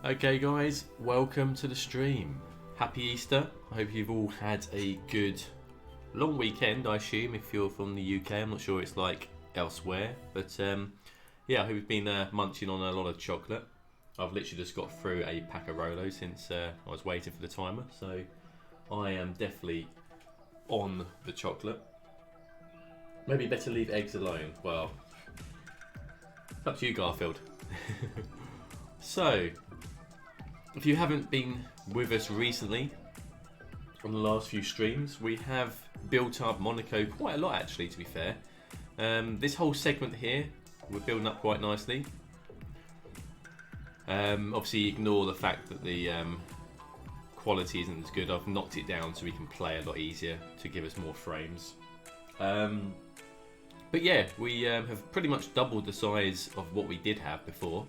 Okay guys, welcome to the stream. Happy Easter. I hope you've all had a good long weekend, I assume, if you're from the UK. I'm not sure what it's like elsewhere, but yeah, I hope you've been munching on a lot of chocolate. I've literally just got through a pack of Rolo since I was waiting for the timer, so I am definitely on the chocolate. Maybe better leave eggs alone. Well, up to you, Garfield. So, if you haven't been with us recently on the last few streams, we have built up Monaco quite a lot actually, to be fair. This whole segment here, we're building up quite nicely. Obviously ignore the fact that the quality isn't as good. I've knocked it down so we can play a lot easier to give us more frames. But yeah, we have pretty much doubled the size of what we did have before.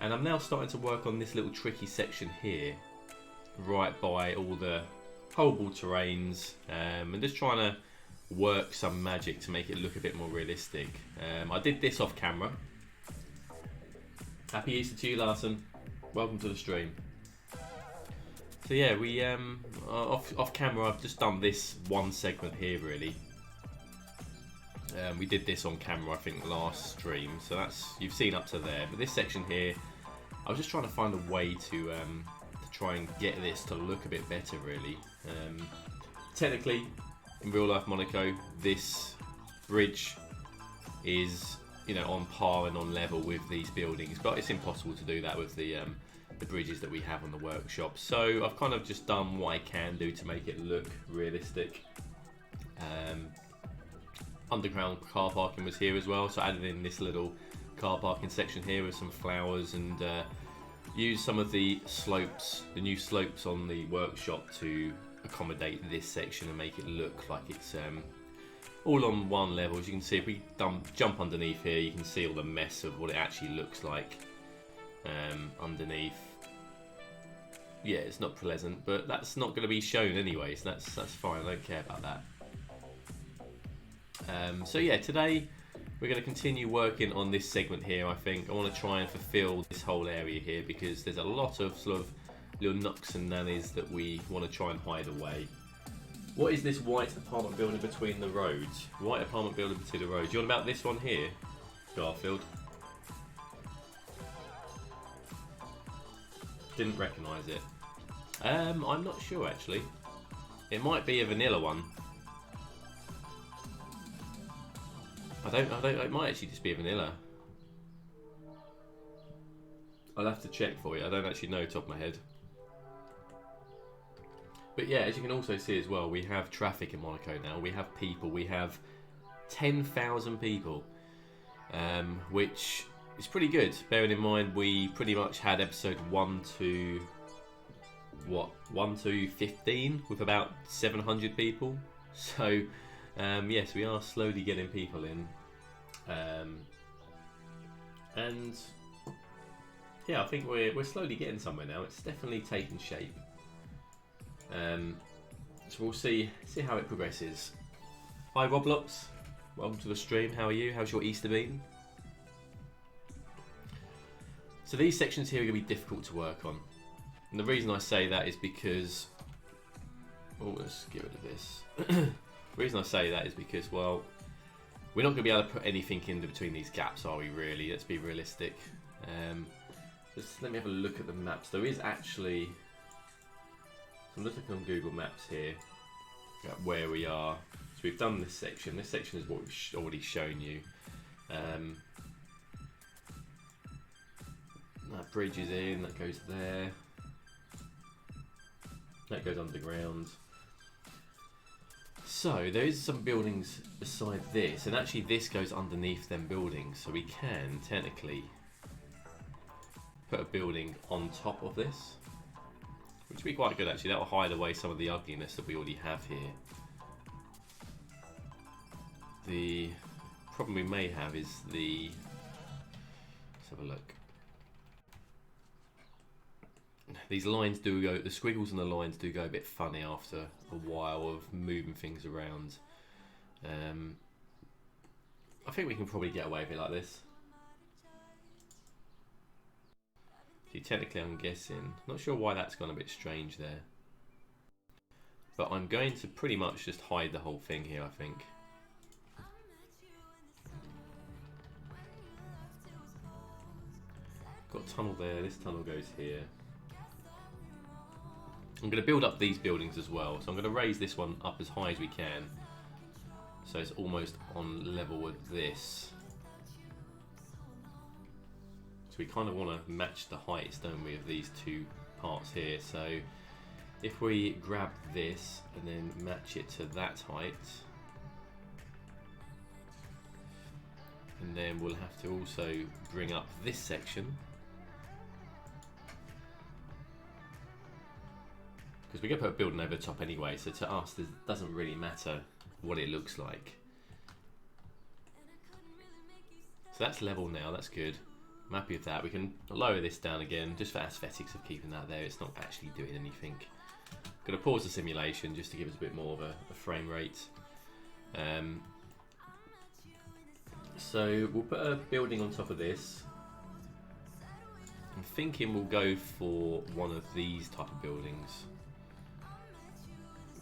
And I'm now starting to work on this little tricky section here, right by all the holeable terrains, and just trying to work some magic to make it look a bit more realistic. I did this off camera. Happy Easter to you, Larson. Welcome to the stream. So yeah, we off camera, I've just done this one segment here really. We did this on camera, I think, last stream, so that's, you've seen up to there. But this section here, I was just trying to find a way to try and get this to look a bit better, really. Technically, in real life Monaco, this bridge is, you know, on par and on level with these buildings, but it's impossible to do that with the bridges that we have on the workshop. So I've kind of just done what I can do to make it look realistic. Underground car parking was here as well, so I added in this little car parking section here with some flowers and used some of the slopes, the new slopes on the workshop to accommodate this section and make it look like it's all on one level. As you can see, if we jump underneath here, you can see all the mess of what it actually looks like underneath. Yeah, it's not pleasant, but that's not going to be shown anyway, so that's fine. I don't care about that. So yeah, today we're going to continue working on this segment here. I think I want to try and fulfill this whole area here because there's a lot of sort of little nooks and nannies that we want to try and hide away. What is this white apartment building between the roads? White apartment building between the roads. You want about this one here, Garfield? Didn't recognise it. I'm not sure actually. It might be a vanilla one. I don't, it might actually just be a vanilla. I'll have to check for you. I don't actually know top of my head. But yeah, as you can also see as well, we have traffic in Monaco now. We have people. We have 10,000 people, which is pretty good. Bearing in mind, we pretty much had episode 1 to 15 with about 700 people. So yes, we are slowly getting people in. And yeah, I think we're slowly getting somewhere now. It's definitely taken shape. So we'll see how it progresses. Hi Roblox, welcome to the stream. How are you? How's your Easter been? So these sections here are going to be difficult to work on. And the reason I say that is because... Oh, let's get rid of this. The reason I say that is because, well, we're not going to be able to put anything in between these gaps, are we really? Let's be realistic. Just let me have a look at the maps. There is actually... So I'm looking on Google Maps here at where we are. So we've done this section. This section is what we've already shown you. That bridge is in, that goes there. That goes underground. So there is some buildings beside this, and actually this goes underneath them buildings, so we can technically put a building on top of this, which would be quite good actually. That will hide away some of the ugliness that we already have here. The problem we may have is the... Let's have a look. These lines do go, the squiggles and the lines do go a bit funny after a while of moving things around. I think we can probably get away with it like this. See, technically I'm guessing, not sure why that's gone a bit strange there. But I'm going to pretty much just hide the whole thing here, I think. Got a tunnel there, this tunnel goes here. I'm going to build up these buildings as well, so I'm going to raise this one up as high as we can. So it's almost on level with this. So we kind of want to match the heights, don't we, of these two parts here. So if we grab this and then match it to that height, and then we'll have to also bring up this section, because we're going to put a building over the top anyway, so to us it doesn't really matter what it looks like. So that's level now, that's good. I'm happy with that. We can lower this down again just for aesthetics of keeping that there. It's not actually doing anything. I'm going to pause the simulation just to give us a bit more of a frame rate. So we'll put a building on top of this. I'm thinking we'll go for one of these type of buildings.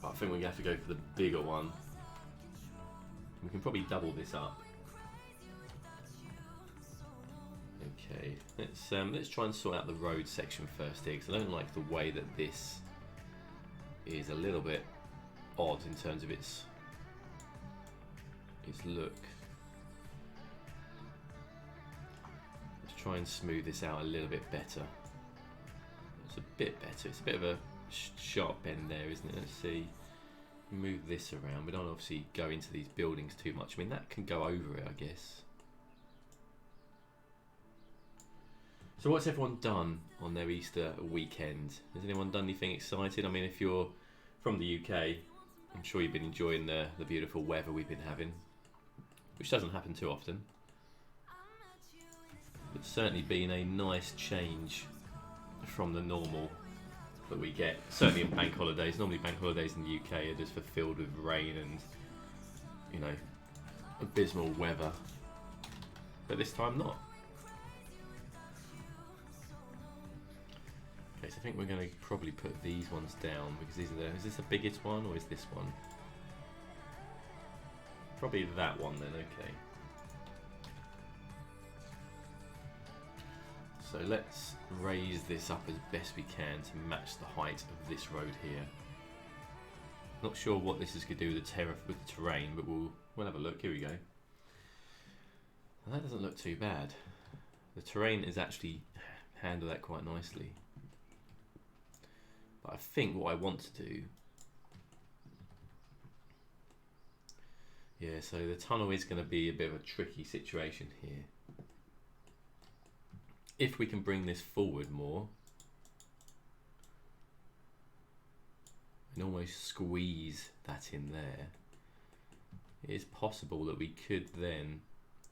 But I think we're going to have to go for the bigger one. We can probably double this up. Okay, let's try and sort out the road section first here, because I don't like the way that this is a little bit odd in terms of its look. Let's try and smooth this out a little bit better. It's a bit better. It's a bit of a sharp bend there, isn't it? Let's see. Move this around. We don't obviously go into these buildings too much. I mean, that can go over it, I guess. So what's everyone done on their Easter weekend? Has anyone done anything exciting? I mean, if you're from the UK, I'm sure you've been enjoying the beautiful weather we've been having, which doesn't happen too often. It's certainly been a nice change from the normal that we get, certainly on bank holidays. Normally bank holidays in the UK are just filled with rain and, you know, abysmal weather. But this time not. Okay, so I think we're going to probably put these ones down, because these are is this the biggest one or is this one? Probably that one then, okay. So let's raise this up as best we can to match the height of this road here. Not sure what this is going to do with the terrain, but we'll have a look. Here we go. Well, that doesn't look too bad. The terrain is actually handled that quite nicely. But I think what I want to do, yeah, so the tunnel is going to be a bit of a tricky situation here. If we can bring this forward more and almost squeeze that in there, it is possible that we could then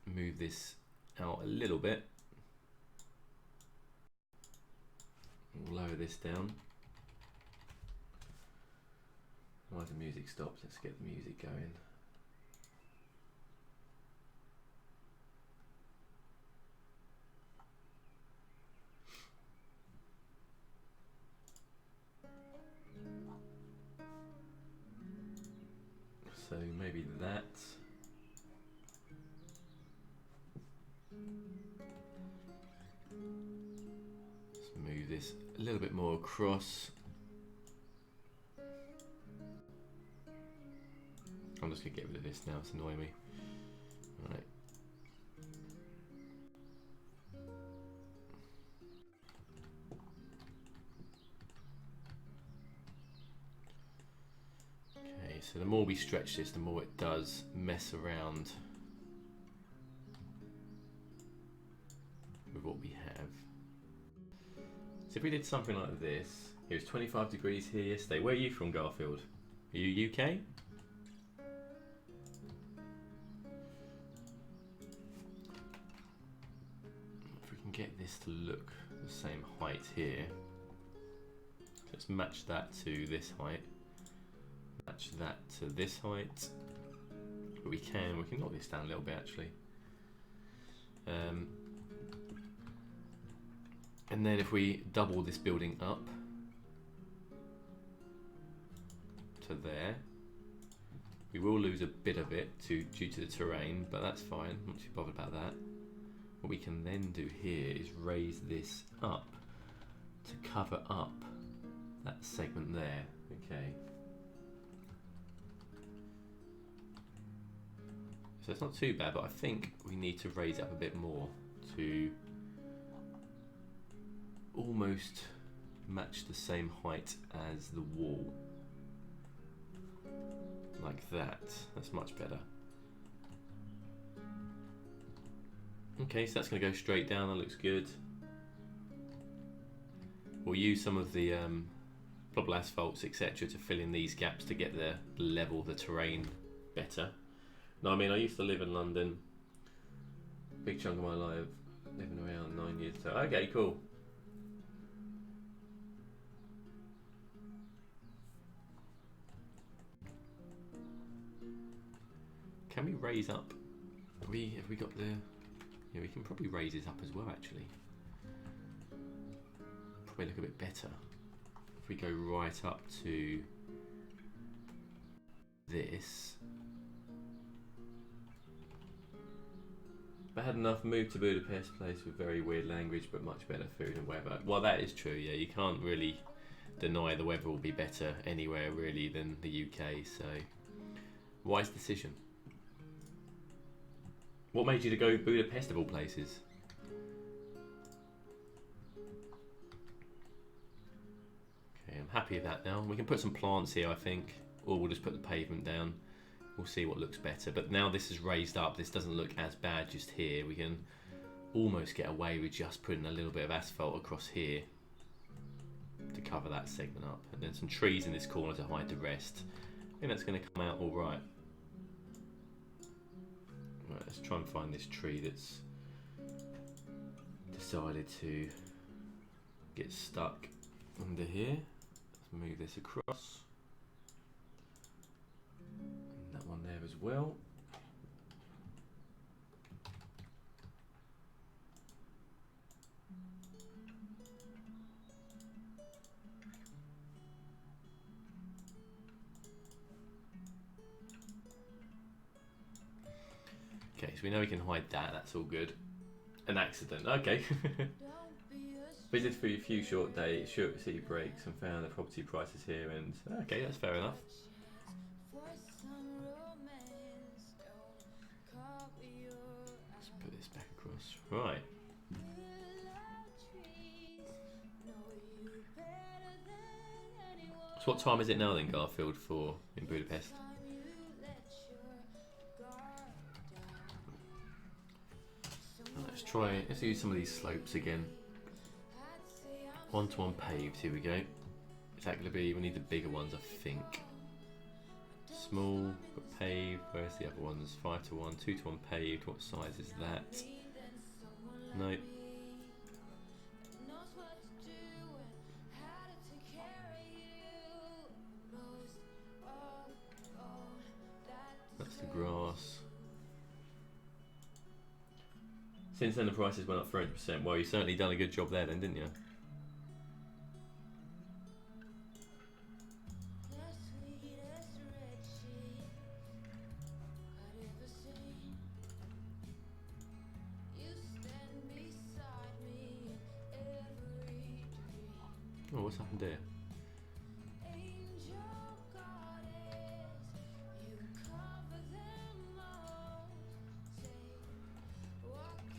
move this out a little bit. We'll lower this down. Why has the music stopped? Let's get the music going. So maybe that. Let's move this a little bit more across. I'm just going to get rid of this now, it's annoying me. Right. Okay, so the more we stretch this, the more it does mess around with what we have. So if we did something like this, it was 25 degrees here yesterday. Where are you from, Garfield? Are you UK? Get this to look the same height here. Let's match that to this height. Match that to this height. But we can knock this down a little bit actually. And And then if we double this building up to there, we will lose a bit of it due to the terrain, but that's fine, I'm not too bothered about that. What we can then do here is raise this up to cover up that segment there. Okay. So it's not too bad, but I think we need to raise it up a bit more to almost match the same height as the wall. Like that. That's much better. Okay, so that's going to go straight down. That looks good. We'll use some of the pluggable asphalts, etc., to fill in these gaps to get the level of the terrain better. No, I mean, I used to live in London. Big chunk of my life, living around 9 years. So, okay, cool. Can we raise up? Have we got the? Yeah, we can probably raise this up as well. Actually, probably look a bit better if we go right up to this. If I had enough, moved to Budapest, place with very weird language but much better food and weather. Well, that is true. Yeah, you can't really deny the weather will be better anywhere really than the UK. So, wise decision. What made you to go Budapest of all places? Okay, I'm happy with that now. We can put some plants here, I think, or we'll just put the pavement down. We'll see what looks better. But now this is raised up, this doesn't look as bad just here. We can almost get away with just putting a little bit of asphalt across here to cover that segment up. And then some trees in this corner to hide the rest. I think that's going to come out all right. Right, let's try and find this tree that's decided to get stuck under here. Let's move this across. And that one there as well. Okay, so we know we can hide that, that's all good. An accident, okay. Visited for a few short days, short sea breaks, and found the property prices here, and okay, that's fair enough. Let's put this back across. Right. So what time is it now then, Garfield, for in Budapest? Let's use some of these slopes again. 1-to-1 paved, here we go. Is that going to be, we need the bigger ones I think. Small, but paved, where's the other ones? 5-to-1, 2-to-1 paved, what size is that? No. That's the grass. Since then the prices went up 300%. Well, you certainly done a good job there then, didn't you? Oh, what's happened there?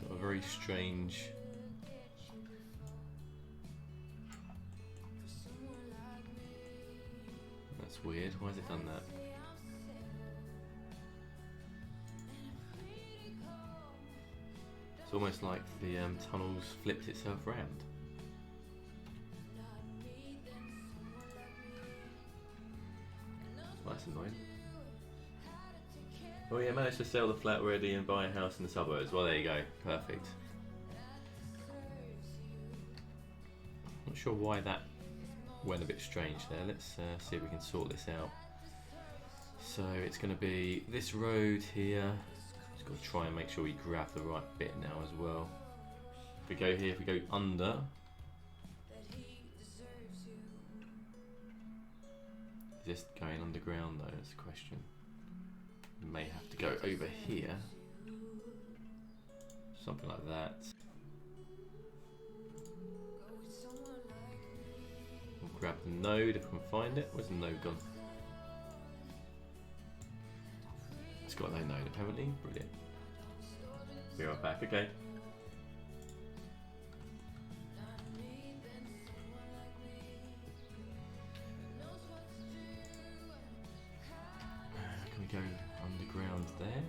Got a very strange. That's weird. Why has it done that? It's almost like the tunnel's flipped itself round. That's annoying. Oh yeah, managed to sell the flat already and buy a house in the suburbs. Well, there you go. Perfect. Not sure why that went a bit strange there. Let's see if we can sort this out. So it's going to be this road here. Just got to try and make sure we grab the right bit now as well. If we go here, if we go under, Is this going underground though? That's the question. We may have to go over here. Something like that. We'll grab the node if we can find it. Where's the node gone? It's got no node apparently. Brilliant. Be right back, okay. Can we go underground there?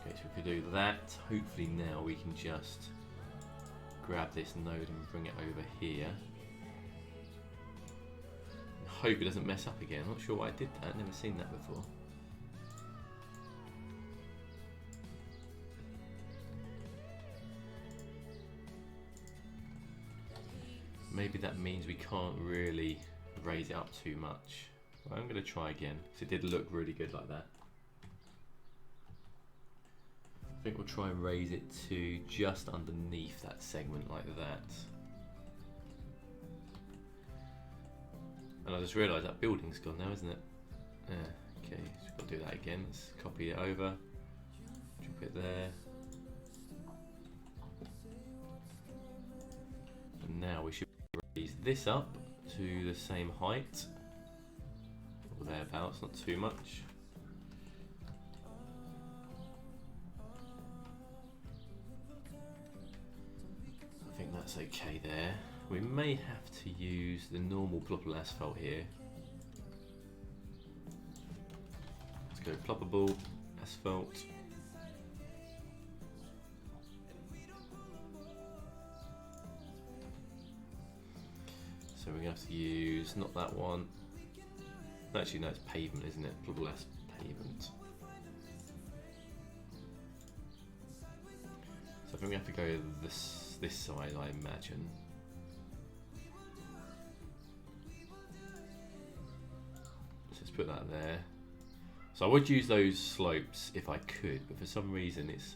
Okay, so if we do that, hopefully now we can just grab this node and bring it over here. Hope it doesn't mess up again. Not sure why I did that. Never seen that before. Maybe that means we can't really raise it up too much. Well, I'm going to try again because it did look really good like that. I think we'll try and raise it to just underneath that segment like that. And I just realised that building's gone now, isn't it? Yeah, okay, so we've got to do that again. Let's copy it over, drop it there. And now we should raise this up to the same height, or thereabouts, not too much. I think that's okay there. We may have to use the normal ploppable asphalt here. Let's go ploppable asphalt. So we're going to have to use, not that one. Actually, no, it's pavement, isn't it? Ploppable pavement. So I think we have to go this side, I imagine. Put that there. So I would use those slopes if I could, but for some reason it's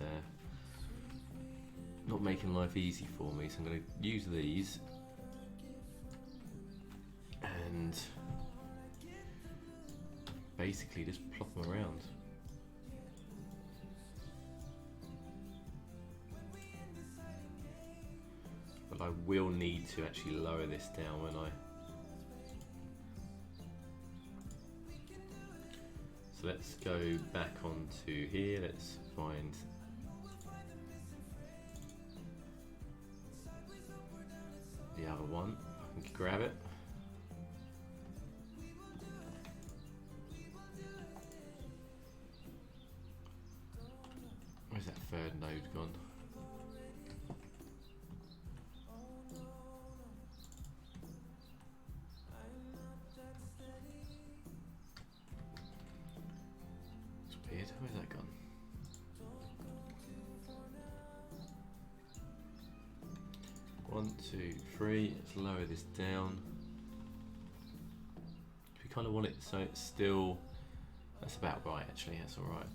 not making life easy for me, so I'm going to use these and basically just plop them around. But I will need to actually lower this down when I... Let's go back onto here, let's find the other one, I can grab it. Where's that third node gone? Where's that gone? One, two, three. Let's lower this down. We kind of want it so it's still. That's about right, actually. That's all right.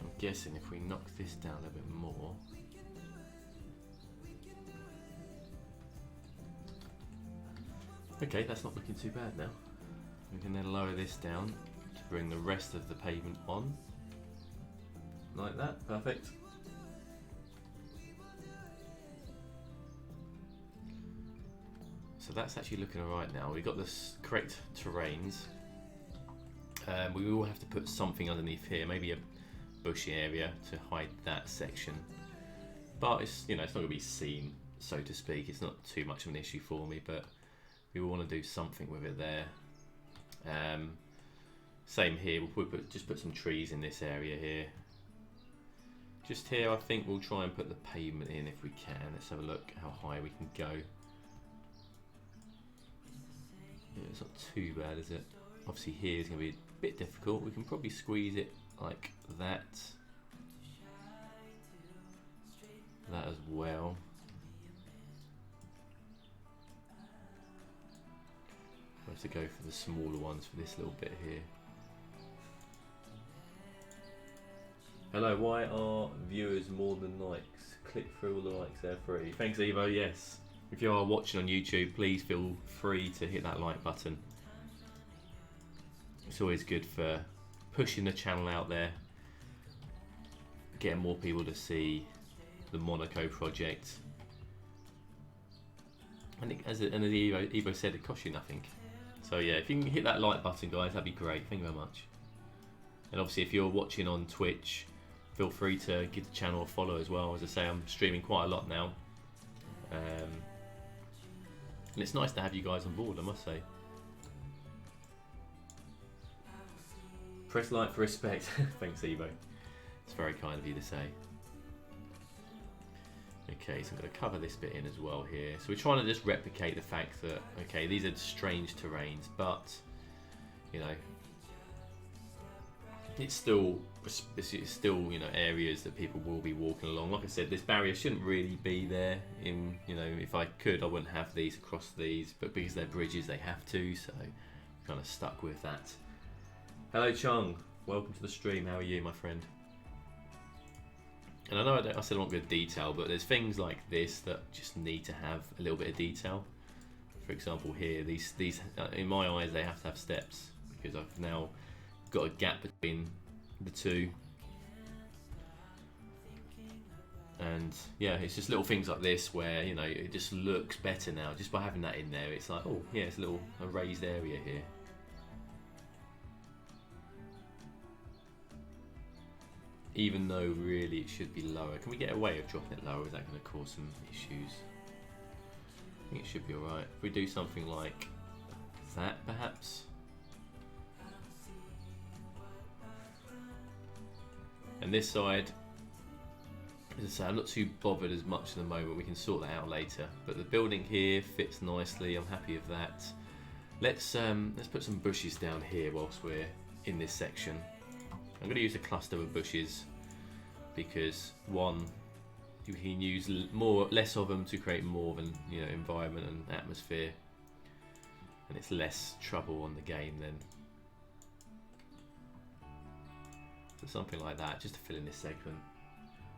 I'm guessing if we knock this down a bit more. Okay, that's not looking too bad now. We can then lower this down to bring the rest of the pavement on. Like that, perfect. So that's actually looking alright now. We've got the correct terrains. We will have to put something underneath here, maybe a bushy area to hide that section. But it's, you know, it's not going to be seen, so to speak. It's not too much of an issue for me, but we will want to do something with it there. Same here, we'll just put some trees in this area here. Just here, I think we'll try and put the pavement in if we can. Let's have a look how high we can go. Yeah, it's not too bad, is it? Obviously here is going to be a bit difficult. We can probably squeeze it like that. That as well. have to go for the smaller ones for this little bit here. Hello, why are viewers more than likes? Click through all the likes, they're free. Thanks Evo, yes. If you are watching on YouTube, please feel free to hit that like button. It's always good for pushing the channel out there, getting more people to see the Monaco project. And as Evo said, it costs you nothing. So yeah, if you can hit that like button, guys, that'd be great. Thank you very much. And obviously, if you're watching on Twitch, feel free to give the channel a follow as well. As I say, I'm streaming quite a lot now. And it's nice to have you guys on board, I must say. Press like for respect. Thanks, Evo. It's very kind of you to say. Okay, so I'm going to cover this bit in as well here. So we're trying to just replicate the fact that, okay, these are strange terrains, but, you know, it's still, you know, areas that people will be walking along. Like I said, this barrier shouldn't really be there. In, you know, if I could, I wouldn't have these across these, but because they're bridges, they have to. So I'm kind of stuck with that. Hello, Chung. Welcome to the stream. How are you, my friend? And I know I said I want good detail, but there's things like this that just need to have a little bit of detail. For example, here, these in my eyes, they have to have steps because I've now got a gap between the two. And yeah, it's just little things like this where, you know, it just looks better now just by having that in there. It's like, oh yeah, it's a raised area here. Even though really it should be lower. Can we get away with dropping it lower? Is that going to cause some issues? I think it should be alright. If we do something like that, perhaps. And this side, as I say, I'm not too bothered as much at the moment. We can sort that out later. But the building here fits nicely. I'm happy with that. Let's put some bushes down here whilst we're in this section. I'm going to use a cluster of bushes because one, you can use less of them to create more of an, you know, environment and atmosphere, and it's less trouble on the game then. So something like that, just to fill in this segment.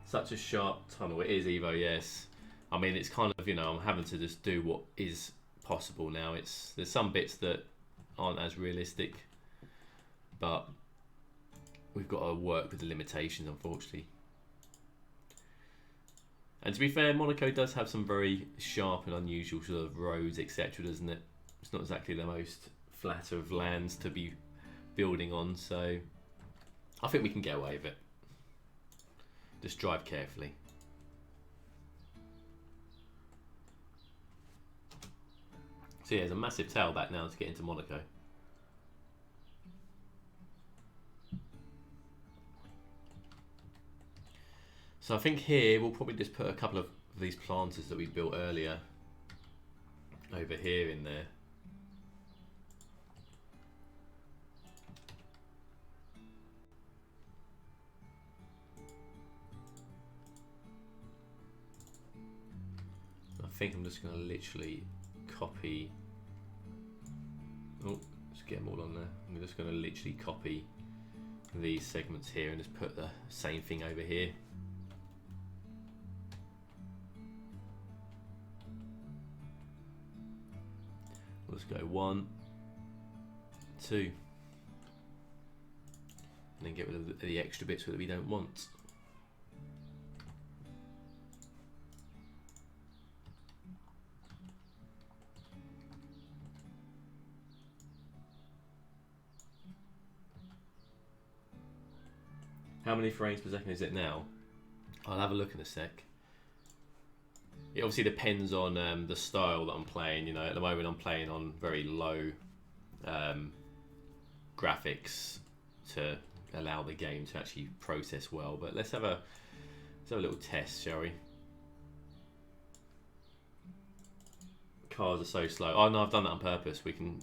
Such a sharp tunnel. It is, Evo. Yes. I mean, it's kind of, you know, I'm having to just do what is possible now. There's some bits that aren't as realistic, but we've got to work with the limitations, unfortunately. And to be fair, Monaco does have some very sharp and unusual sort of roads, etc., doesn't it? It's not exactly the most flat of lands to be building on, so I think we can get away with it. Just drive carefully. So yeah, there's a massive tailback now to get into Monaco. So I think here we'll probably just put a couple of these planters that we built earlier over here in there. I think I'm just going to literally copy. Oh, just get them all on there. I'm just going to literally copy these segments here and just put the same thing over here. Let's go 1, 2, and then get rid of the extra bits that we don't want. How many frames per second is it now? I'll have a look in a sec. It obviously depends on the style that I'm playing. You know, at the moment I'm playing on very low graphics to allow the game to actually process well. But let's have a little test, shall we? Cars are so slow. Oh no, I've done that on purpose. We can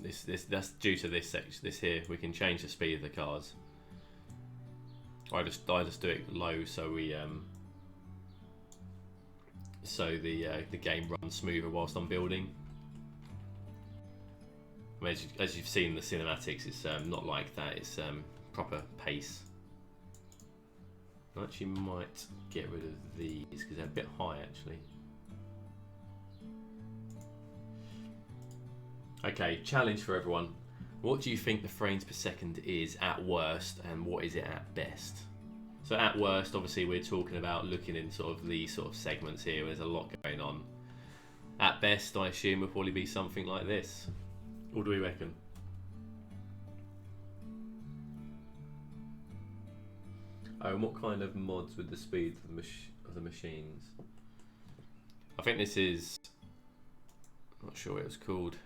that's due to this section. This here, we can change the speed of the cars. I just do it low so we so the game runs smoother whilst I'm building. mean, as you've seen in the cinematics, it's not like that. It's proper pace. I actually might get rid of these because they're a bit high actually. Okay, challenge for everyone. What do you think the frames per second is at worst, and what is it at best? So at worst, obviously we're talking about looking in sort of these sort of segments here. There's a lot going on. At best, I assume will probably be something like this. What do we reckon? Oh, and what kind of mods with the speed of the machines? I think this is... I'm not sure what it was called.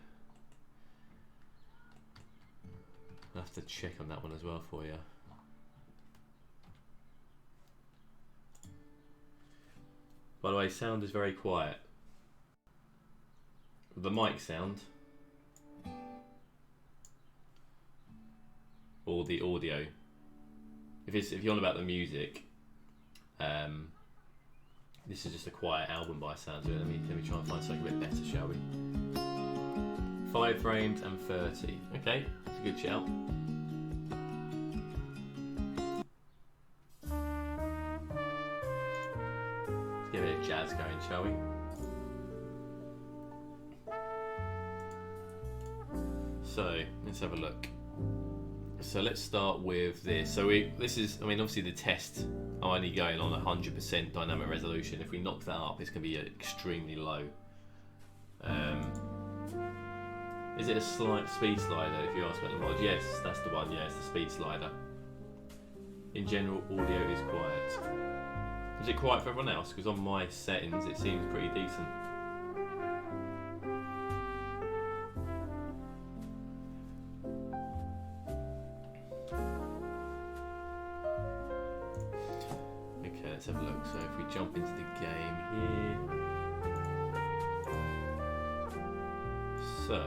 I'll have to check on that one as well for you. By the way, sound is very quiet. The mic sound or the audio. If you're on about the music, this is just a quiet album by sounds of it. Let me try and find something a bit better, shall we? 5 frames and 30. Okay, that's a good shout. Let's get a bit of jazz going, shall we? So let's have a look. So let's start with this. So this is, I mean, obviously the test are only going on 100% dynamic resolution. If we knock that up, it's going to be extremely low. Is it a slight speed slider? If you ask about the mod, yes, that's the one. Yeah, it's the speed slider. In general, audio is quiet. Is it quiet for everyone else? Because on my settings, it seems pretty decent. Let's have a look. So if we jump into the game here, so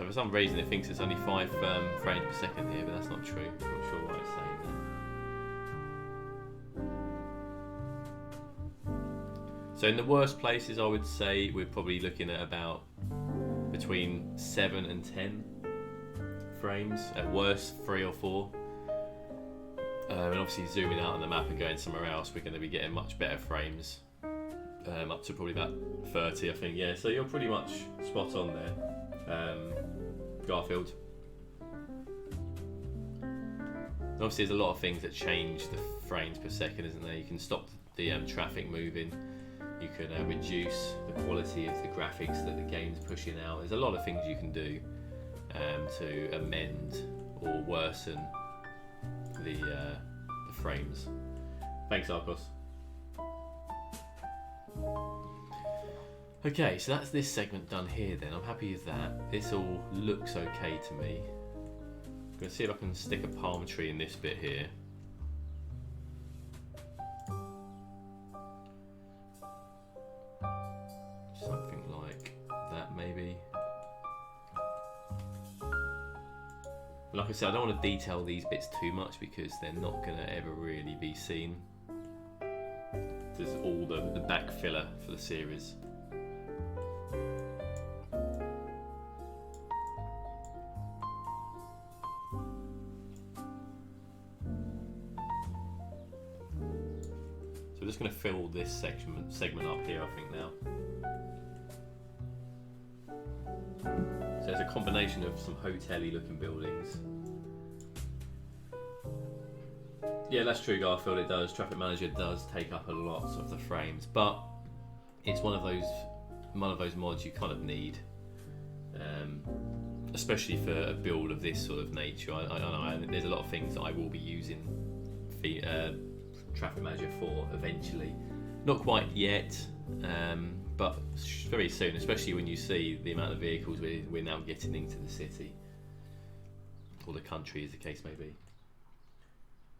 for some reason it thinks it's only 5 frames per second here, but that's not true. I'm not sure why it's saying that. So in the worst places, I would say we're probably looking at about between 7 and 10 frames, at worst 3 or 4. And obviously zooming out on the map and going somewhere else, we're going to be getting much better frames, up to probably about 30, I think. Yeah, so you're pretty much spot on there, Garfield. Obviously there's a lot of things that change the frames per second, isn't there? You can stop the traffic moving. You can reduce the quality of the graphics that the game's pushing out. There's a lot of things you can do to amend or worsen the frames. Thanks, Arcos. Okay, so that's this segment done here then. I'm happy with that. This all looks okay to me. I'm going to see if I can stick a palm tree in this bit here. Something like that maybe. Like I said, I don't want to detail these bits too much because they're not going to ever really be seen. This is all the back filler for the series. So we're just going to fill this segment up here, I think now. So it's a combination of some hotel-y looking buildings. Yeah, that's true, Garfield, it does. Traffic Manager does take up a lot of the frames, but it's one of those mods you kind of need, especially for a build of this sort of nature. I don't know, there's a lot of things that I will be using Traffic Manager for eventually. Not quite yet, but very soon, especially when you see the amount of vehicles we're now getting into the city, or the country as the case may be.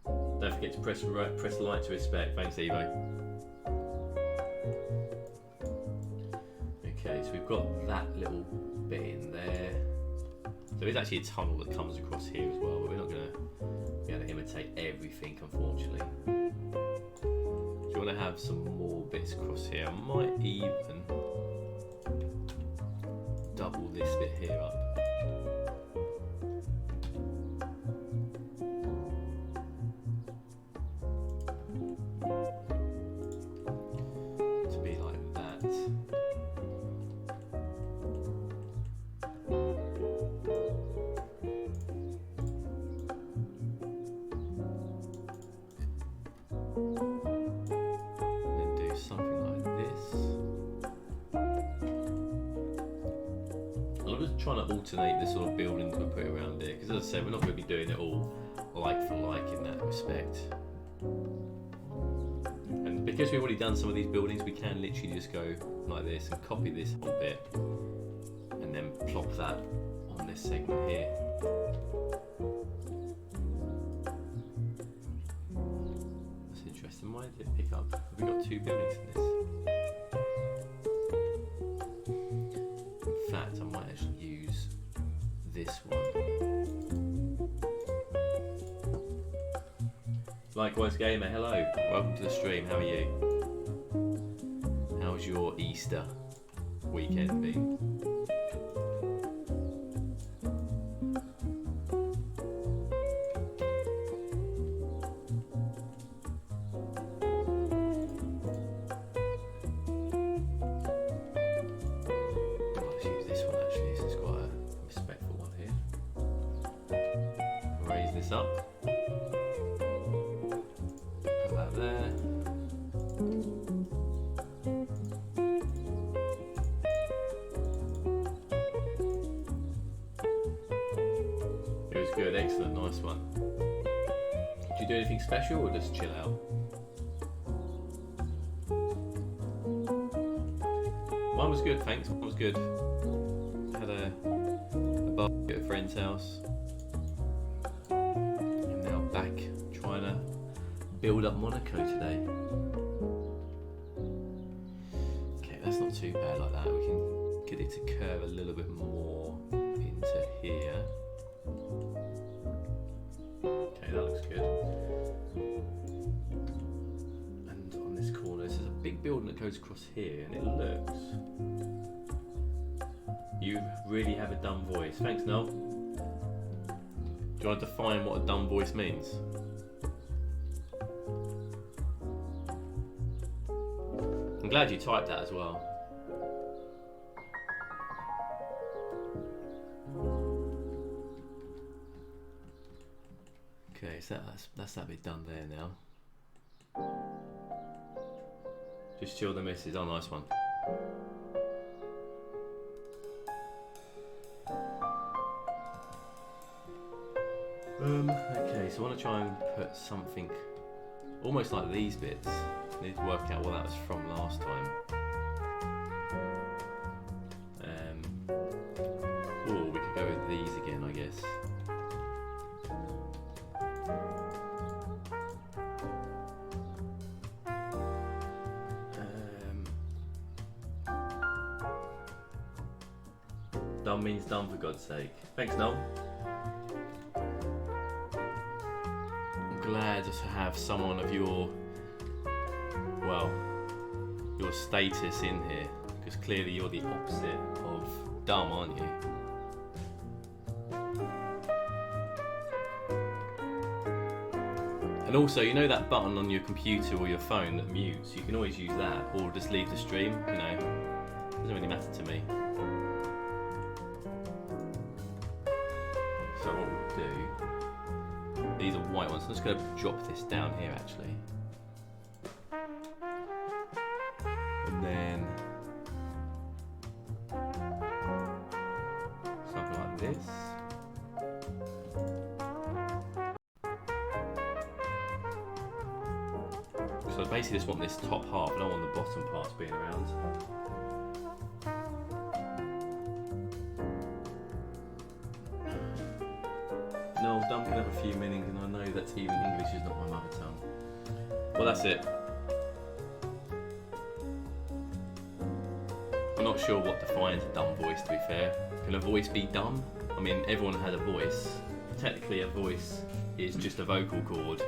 Don't forget to press like to respect. Thanks, Evo. Okay, so we've got that little bit in there. There is actually a tunnel that comes across here as well, but we're not going to be able to imitate everything, unfortunately. Do you want to have some more bits across here? I might even double this bit here up. To be like that. Trying to alternate the sort of buildings we put around here, because as I said, we're not going to be doing it all like for like in that respect. And because we've already done some of these buildings, we can literally just go like this and copy this whole bit and then plop that on this segment here. That's interesting. Why did it pick up? Have we got two buildings in this? In fact, I might actually use this one. Likewise Gamer, hello. Welcome to the stream. How are you? How's your Easter weekend been? Up. Put that there. It was good, excellent, nice one. Did you do anything special or just chill out? Mine was good, thanks. Mine was good. Had a barbecue at a friend's house. Trying to build up Monaco today. Okay, that's not too bad like that. We can get it to curve a little bit more into here. Okay, that looks good. And on this corner, this is a big building that goes across here, and it looks... You really have a dumb voice. Thanks, Noel. Do you want to define what a dumb voice means? I'm glad you typed that as well. Okay, so that's that bit done there now. Just chill the misses. Oh, nice one. Okay, so I want to try and put something almost like these bits. I need to work out what that was from last time. Oh, we could go with these again, I guess. Dumb means dumb, for God's sake. Thanks, Noel. Glad to have someone of your, well, your status in here, because clearly you're the opposite of dumb, aren't you? And also, you know that button on your computer or your phone that mutes, you can always use that, or just leave the stream, you know, doesn't really matter to me. So what we'll do, these are white ones. I'm just going to drop this down here actually. And then something like this. So I basically just want this top half, I don't want the bottom parts being around. No, dumb can have a few meanings, and I know that even English is not my mother tongue. Well, that's it. I'm not sure what defines a dumb voice, to be fair. Can a voice be dumb? I mean, everyone had a voice. Technically, a voice is just a vocal cord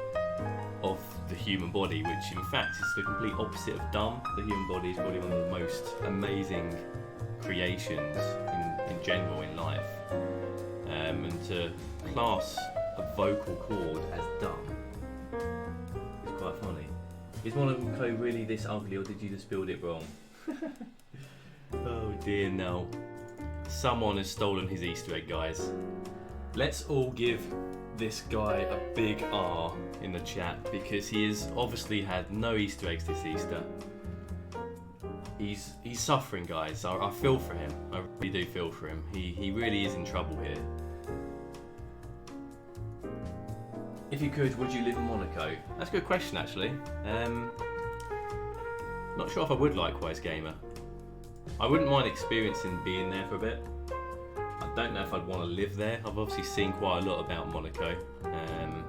of the human body, which in fact is the complete opposite of dumb. The human body is probably one of the most amazing creations in general in life. And to class a vocal cord as dumb is quite funny. Is Monaco really this ugly, or did you just build it wrong? Oh dear, no. Someone has stolen his Easter egg, guys. Let's all give this guy a big R in the chat, because he has obviously had no Easter eggs this Easter. He's suffering, guys. I feel for him. I really do feel for him. He really is in trouble here. If you could, would you live in Monaco? That's a good question, actually. Not sure if I would, likewise, gamer. I wouldn't mind experiencing being there for a bit. I don't know if I'd want to live there. I've obviously seen quite a lot about Monaco, and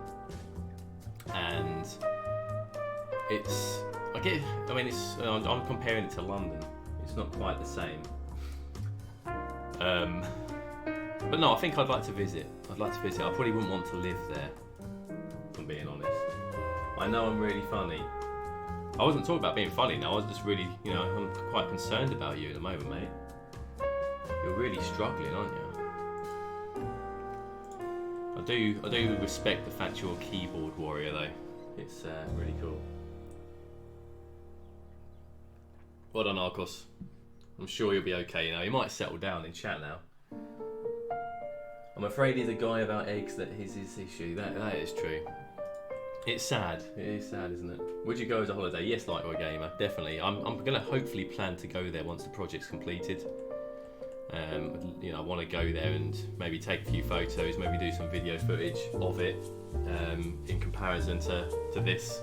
I'm comparing it to London. It's not quite the same. But no, I think I'd like to visit. I probably wouldn't want to live there, if I'm being honest. I know I'm really funny. I wasn't talking about being funny now. I was just really, I'm quite concerned about you at the moment, mate. You're really struggling, aren't you? I do respect the fact you're a keyboard warrior, though. It's really cool. Well done, Arcos. I'm sure you'll be okay. You might settle down in chat now. I'm afraid he's a guy about eggs that is his issue. That is true. It's sad. It is sad, isn't it? Would you go as a holiday? Yes, Lightweight Gamer, definitely. I'm going to hopefully plan to go there once the project's completed. I want to go there and maybe take a few photos, maybe do some video footage of it in comparison to this.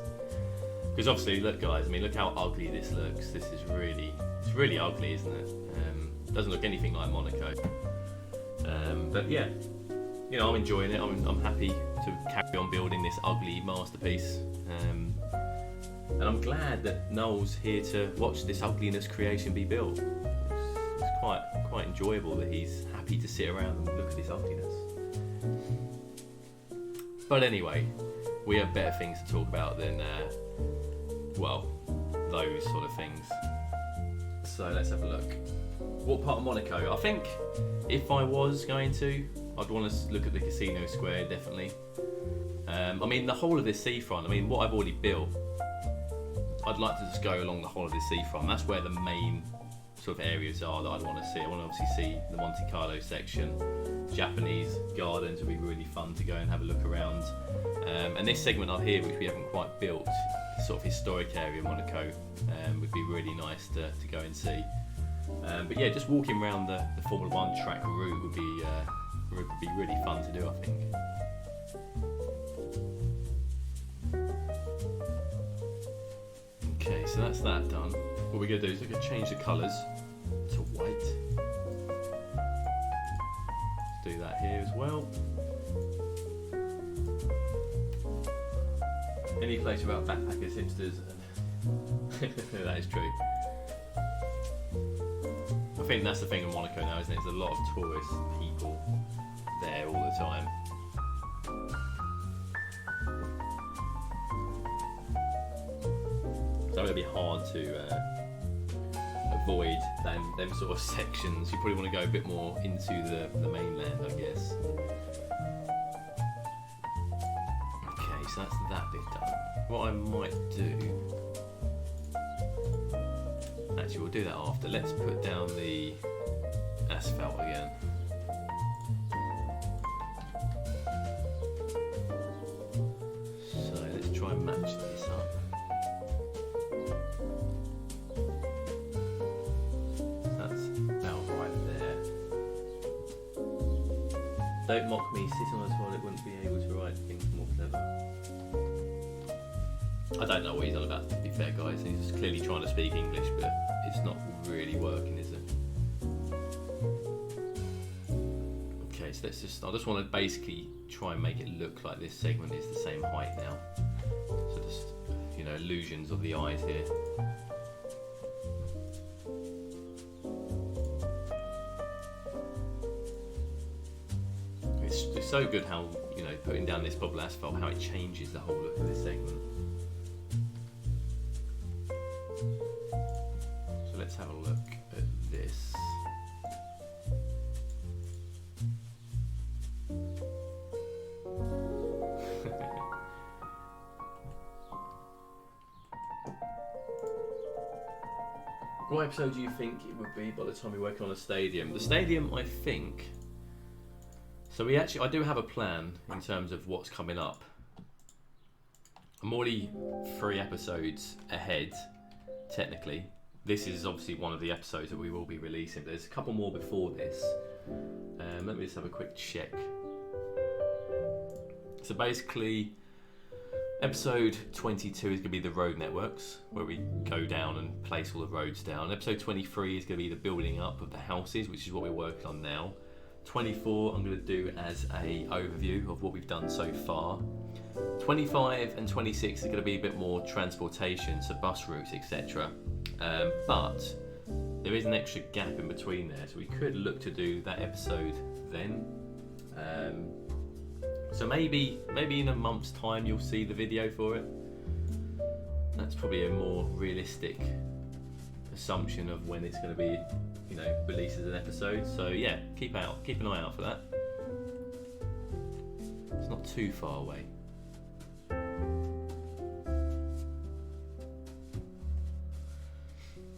Because obviously, look, guys. Look how ugly this looks. It's really ugly, isn't it? It doesn't look anything like Monaco. But yeah. I'm enjoying it. I'm happy to carry on building this ugly masterpiece, and I'm glad that Noel's here to watch this ugliness creation be built. It's quite enjoyable that he's happy to sit around and look at this ugliness. But anyway, we have better things to talk about than those sort of things. So let's have a look. What part of Monaco? I think if I was going to, I'd want to look at the casino square, definitely. The whole of this seafront, what I've already built, I'd like to just go along the whole of this seafront. That's where the main sort of areas are that I'd want to see. I want to obviously see the Monte Carlo section. Japanese gardens would be really fun to go and have a look around. And this segment up here, which we haven't quite built, this sort of historic area of Monaco, would be really nice to go and see. But yeah, just walking around the Formula 1 track route would be really fun to do, I think. Okay, so that's that done. What we're going to do is we're going to change the colours to white. Let's do that here as well. Any place about backpackers, hipsters, that is true. I think that's the thing in Monaco now, isn't it? There's a lot of tourist people there all the time. So it'll be hard to avoid them sort of sections. You probably want to go a bit more into the mainland, I guess. Okay, so that's that bit done. What I might do... Actually, we'll do that after. Let's put down the asphalt again. So let's try and match this up. That's about right there. Don't mock me, sitting on the toilet wouldn't be able to write things more clever. I don't know what he's on about, to be fair, guys. He's clearly trying to speak English, but it's not really working, is it? Okay, so I just want to basically try and make it look like this segment is the same height now. So just, illusions of the eyes here. so good how, you know, putting down this bubble asphalt, how it changes the whole look of this segment. So let's have a look at this. What episode do you think it would be by the time we work on a stadium? The stadium, I think. So I do have a plan in terms of what's coming up. I'm already 3 episodes ahead, technically. This is obviously one of the episodes that we will be releasing, but there's a couple more before this. Let me just have a quick check. So basically, episode 22 is going to be the road networks, where we go down and place all the roads down. Episode 23 is going to be the building up of the houses, which is what we're working on now. 24 I'm going to do as a overview of what we've done so far. 25 and 26 are going to be a bit more transportation, so bus routes, etc. But there is an extra gap in between there, so we could look to do that episode then. So maybe in a month's time you'll see the video for it. That's probably a more realistic assumption of when it's going to be, you know, released as an episode. So yeah, keep an eye out for that. It's not too far away.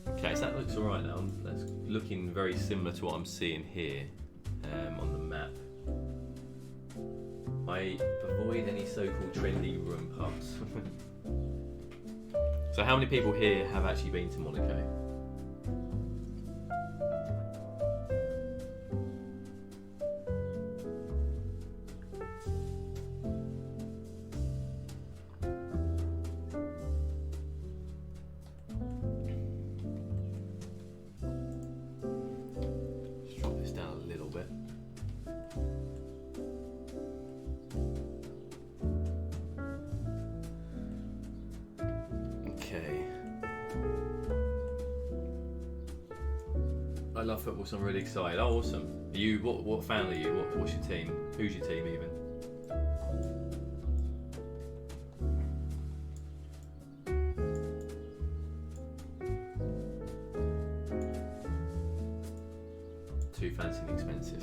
Okay, so that looks alright now. That's looking very similar to what I'm seeing here on the map. I avoid any so-called trendy room pubs. So how many people here have actually been to Monaco? Let's drop this down a little bit. I love football, so I'm really excited. Oh, awesome. Are you, what fan are you? What's your team? Who's your team even? Too fancy and expensive.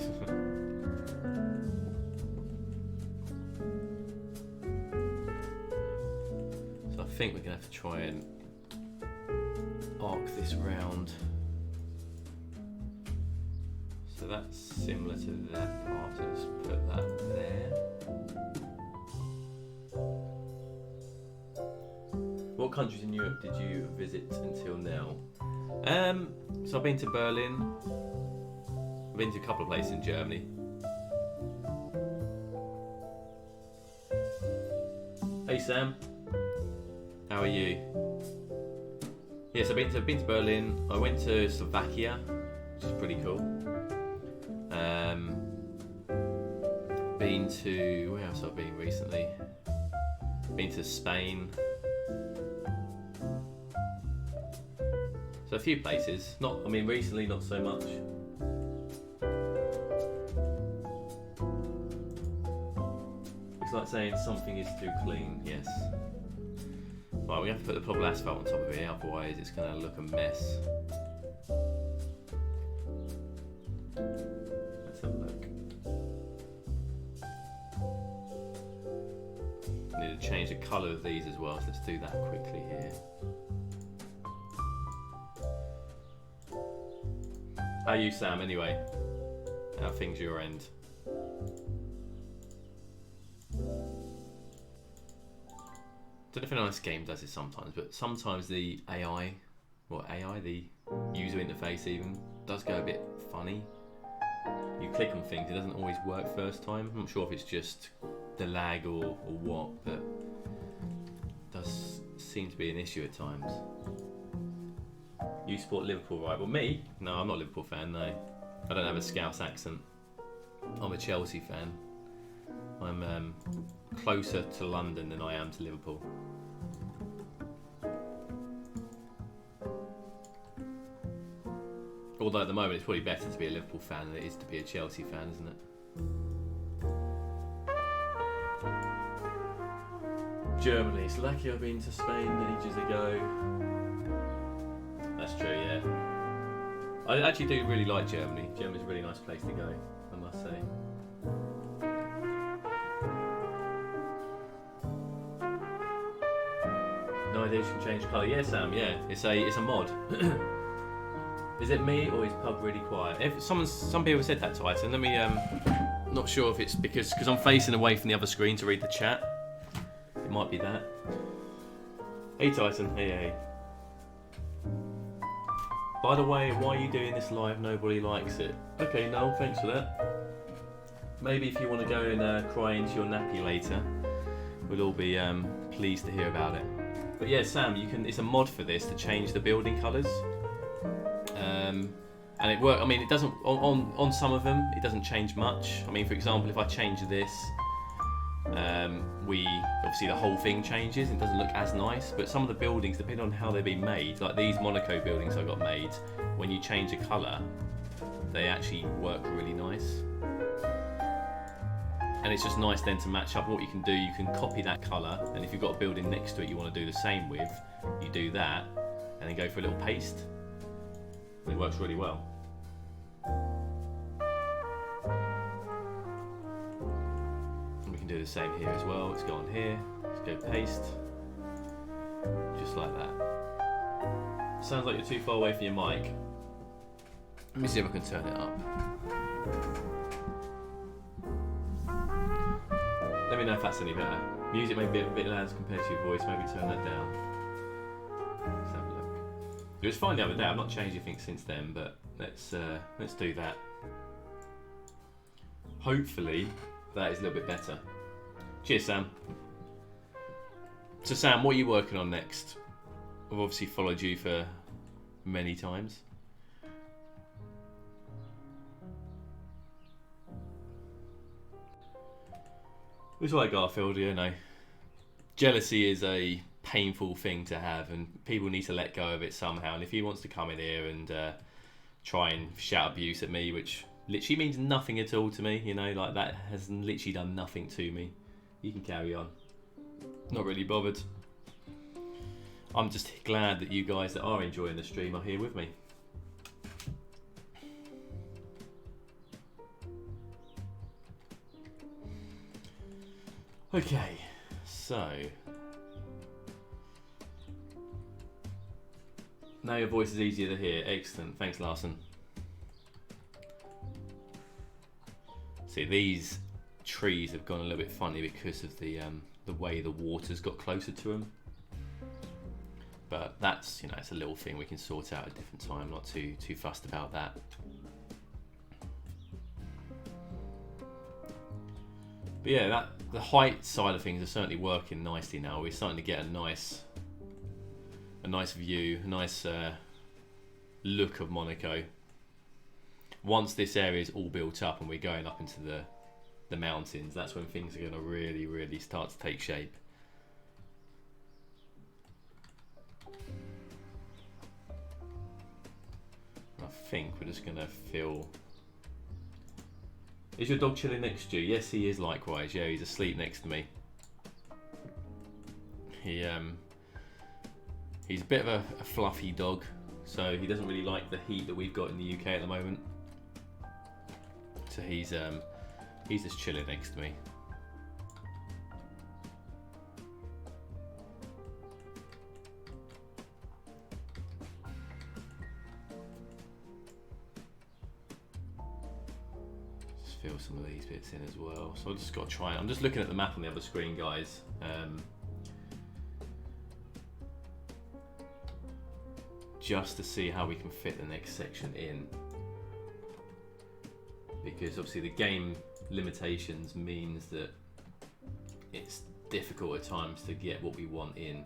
So I think we're going to have to try and arc this round. So that's similar to that part, so let's put that there. What countries in Europe did you visit until now? So I've been to Berlin, I've been to a couple of places in Germany. Hey Sam, how are you? Yes, I've been to Berlin, I went to Slovakia, which is pretty cool. Been to, where else have I been recently? Been to Spain. So a few places. Recently not so much. It's like saying something is too clean, yes. Right, we have to put the bubble asphalt on top of it, otherwise it's going to look a mess. Let's have a look. Need to change the colour of these as well, so let's do that quickly here. How are you, Sam, anyway? How are things your end? Don't know if a nice game does it sometimes, but sometimes the AI, the user interface even, does go a bit funny. You click on things, it doesn't always work first time. I'm not sure if it's just the lag or what, but it does seem to be an issue at times. You support Liverpool, right? Well, me? No, I'm not a Liverpool fan, no. I don't have a Scouse accent. I'm a Chelsea fan. I'm closer to London than I am to Liverpool. Although at the moment it's probably better to be a Liverpool fan than it is to be a Chelsea fan, isn't it? Germany. It's lucky I've been to Spain ages ago. That's true, yeah. I actually do really like Germany. Germany's a really nice place to go, I must say. No idea you can change colour. Yeah, Sam. Yeah, it's a mod. Is it me or is pub really quiet? Some people said that, Titan. Let me not sure if it's because I'm facing away from the other screen to read the chat. It might be that. Hey Titan. Hey. By the way, why are you doing this live? Nobody likes it. Okay, Noel. Thanks for that. Maybe if you want to go and cry into your nappy later, we'll all be pleased to hear about it. But yeah, Sam, it's a mod for this to change the building colours. And it works. I mean, it doesn't on some of them. It doesn't change much. I mean, for example, if I change this, obviously the whole thing changes. It doesn't look as nice. But some of the buildings, depending on how they've been made, like these Monaco buildings I got made, when you change the colour, they actually work really nice. And it's just nice then to match up. What you can do, you can copy that colour, and if you've got a building next to it you want to do the same with, you do that, and then go for a little paste. And it works really well. And we can do the same here as well. Let's go on here, let's go paste, just like that. Sounds like you're too far away from your mic. Let me see if I can turn it up. Let me know if that's any better. Music may be a bit loud compared to your voice, maybe turn that down. Let's have a look. It was fine the other day, I've not changed anything since then, but let's do that. Hopefully that is a little bit better. Cheers, Sam. So Sam, what are you working on next? I've obviously followed you for many times. It's like Garfield, you know. Jealousy is a painful thing to have, and people need to let go of it somehow. And if he wants to come in here and try and shout abuse at me, which literally means nothing at all to me, you know, like that has literally done nothing to me, you can carry on. Not really bothered. I'm just glad that you guys that are enjoying the stream are here with me. Okay, so now your voice is easier to hear. Excellent, thanks, Larson. See, these trees have gone a little bit funny because of the way the water's got closer to them. But that's, you know, it's a little thing we can sort out at a different time. Not too fussed about that. But yeah, the height side of things are certainly working nicely now. We're starting to get a nice view, a nice look of Monaco. Once this area is all built up and we're going up into the mountains, that's when things are going to really, really start to take shape. I think we're just going to fill... Is your dog chilling next to you? Yes, he is likewise. Yeah, he's asleep next to me. He's a bit of a fluffy dog, so he doesn't really like the heat that we've got in the UK at the moment. So he's just chilling next to me. Fill some of these bits in as well. So I've just got to try. I'm just looking at the map on the other screen, guys. Just to see how we can fit the next section in. Because obviously the game limitations means that it's difficult at times to get what we want in.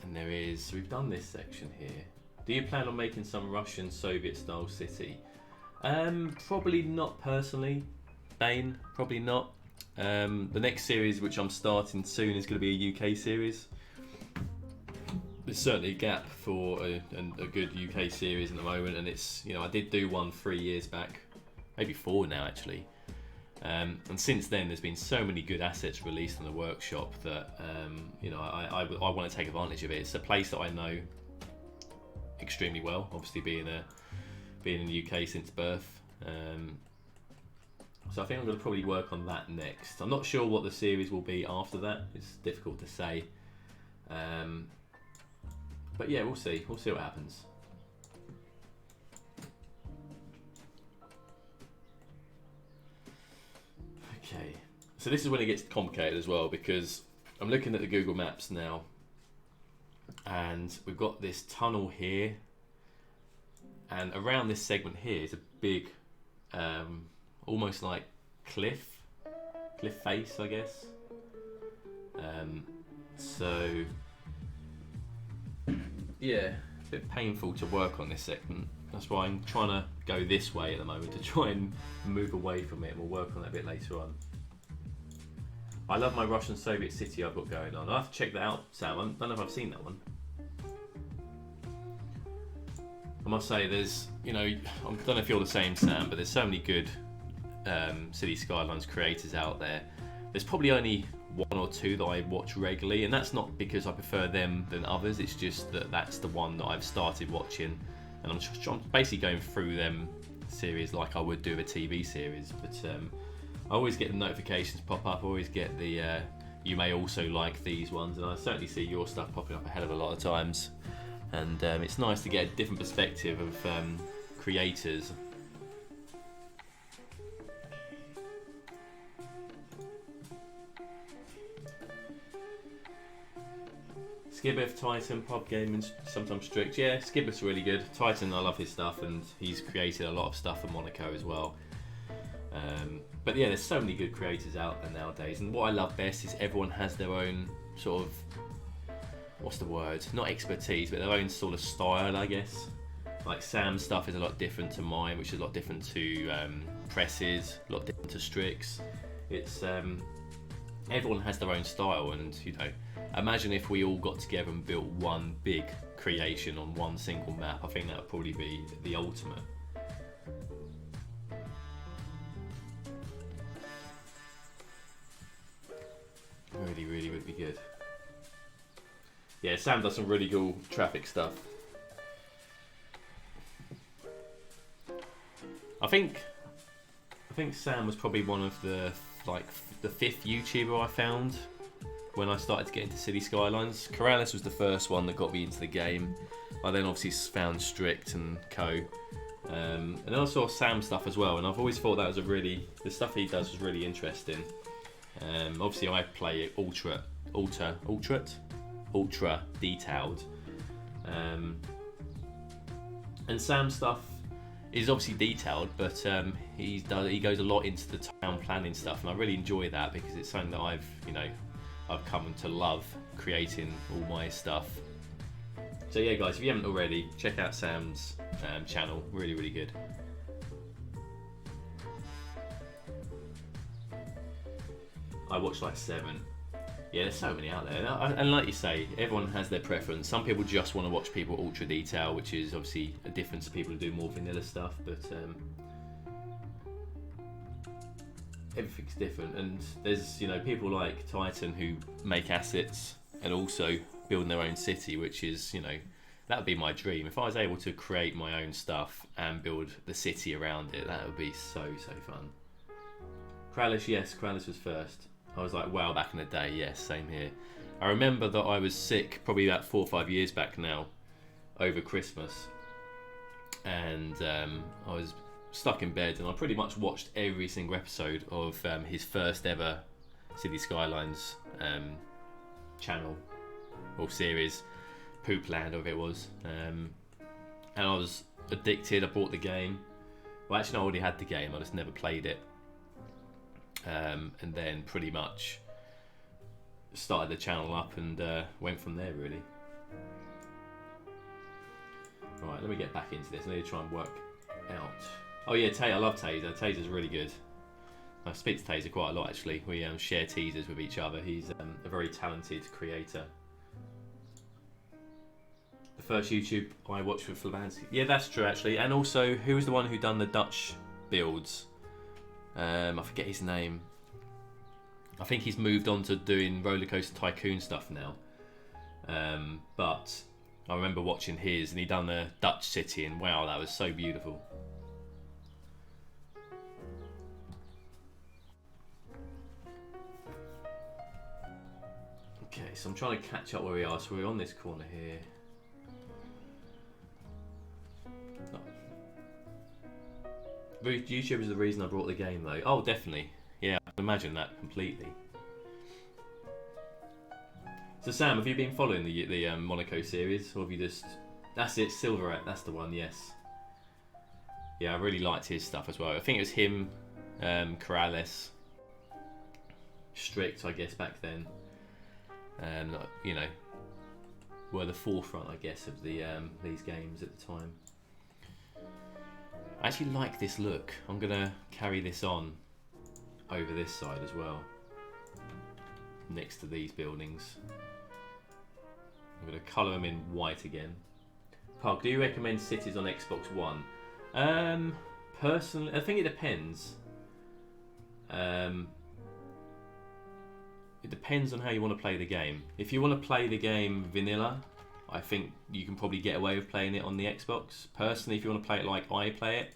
And we've done this section here. Do you plan on making some Russian Soviet style city? Probably not personally, Bane, probably not. The next series which I'm starting soon is going to be a UK series. There's certainly a gap for a good UK series at the moment, and it's, you know, I did do one 3 years back, maybe 4 now actually, And since then, there's been so many good assets released on the workshop that you know, I want to take advantage of it. It's a place that I know extremely well, obviously being in the UK since birth. So I think I'm going to probably work on that next. I'm not sure what the series will be after that. It's difficult to say. But yeah, we'll see. We'll see what happens. Okay, so this is when it gets complicated as well, because I'm looking at the Google Maps now, and we've got this tunnel here, and around this segment here is a big, almost like cliff face, I guess. So yeah, a bit painful to work on this segment. That's why I'm trying to go this way at the moment, to try and move away from it, and we'll work on that a bit later on. I love my Russian Soviet city I've got going on. I'll have to check that out, Sam. I don't know if I've seen that one. I must say, there's, you know, I don't know if you're the same, Sam, but there's so many good City Skylines creators out there. There's probably only one or two that I watch regularly, and that's not because I prefer them than others. It's just that that's the one that I've started watching, and I'm basically going through them series like I would do a TV series. But I always get the notifications pop up. I always get the you may also like these ones, and I certainly see your stuff popping up a hell of a lot of times. And it's nice to get a different perspective of creators. Skibbeth, Titan, Pub Gaming, sometimes Strict. Yeah, Skibbeth's really good. Titan, I love his stuff, and he's created a lot of stuff for Monaco as well. But yeah, there's so many good creators out there nowadays, and what I love best is everyone has their own sort of, what's the word? Not expertise, but their own sort of style, I guess. Like Sam's stuff is a lot different to mine, which is a lot different to Press's, a lot different to Strix's. It's everyone has their own style, and you know, imagine if we all got together and built one big creation on one single map. I think that would probably be the ultimate. Really would be good. Yeah, Sam does some really cool traffic stuff. I think Sam was probably one of the fifth YouTuber I found when I started to get into City Skylines. Corrales was the first one that got me into the game. I then obviously found Strict and Co. And then I saw Sam's stuff as well, and I've always thought that was the stuff he does was really interesting. Obviously I play it ultra detailed, and Sam's stuff is obviously detailed, but he goes a lot into the town planning stuff, and I really enjoy that because it's something that I've come to love, creating all my stuff. So yeah, guys, if you haven't already, check out Sam's channel. Really good. I watched like 7. Yeah, there's so many out there, and like you say, everyone has their preference. Some people just want to watch people ultra detail, which is obviously a difference to people who do more vanilla stuff, but everything's different. And there's, you know, people like Titan who make assets and also building their own city, which is, you know, that would be my dream. If I was able to create my own stuff and build the city around it, that would be so fun. Kralish, yes, Kralish was first. I was like, wow, back in the day, yes, same here. I remember that I was sick probably about 4 or 5 years back now, over Christmas, and I was stuck in bed, and I pretty much watched every single episode of his first ever City Skylines channel or series, Poopland, or if it was, and I was addicted. I bought the game. Well, actually, no, I already had the game. I just never played it. And then pretty much started the channel up and went from there, really. Right, let me get back into this. I need to try and work out. Oh yeah, I love Taser. Taser's really good. I speak to Taser quite a lot, actually. We share teasers with each other. He's a very talented creator. The first YouTube I watched with Flavanski. Yeah, that's true, actually. And also, who was the one who done the Dutch builds? I forget his name. I think he's moved on to doing Roller Coaster Tycoon stuff now. But I remember watching his, and he done a Dutch city, and wow, that was so beautiful. Okay, so I'm trying to catch up where we are. So we're on this corner here. YouTube is the reason I brought the game though. Oh, definitely. Yeah, I can imagine that completely. So Sam, have you been following the Monaco series, or have you just... That's it, Silverette, that's the one, yes. Yeah, I really liked his stuff as well. I think it was him, Corrales, Strict, I guess, back then. You know, were the forefront, I guess, of the these games at the time. I actually like this look. I'm gonna carry this on over this side as well, next to these buildings. I'm gonna colour them in white again. Park, do you recommend cities on Xbox One? Personally, I think it depends. It depends on how you want to play the game. If you want to play the game vanilla, I think you can probably get away with playing it on the Xbox. Personally, if you want to play it like I play it,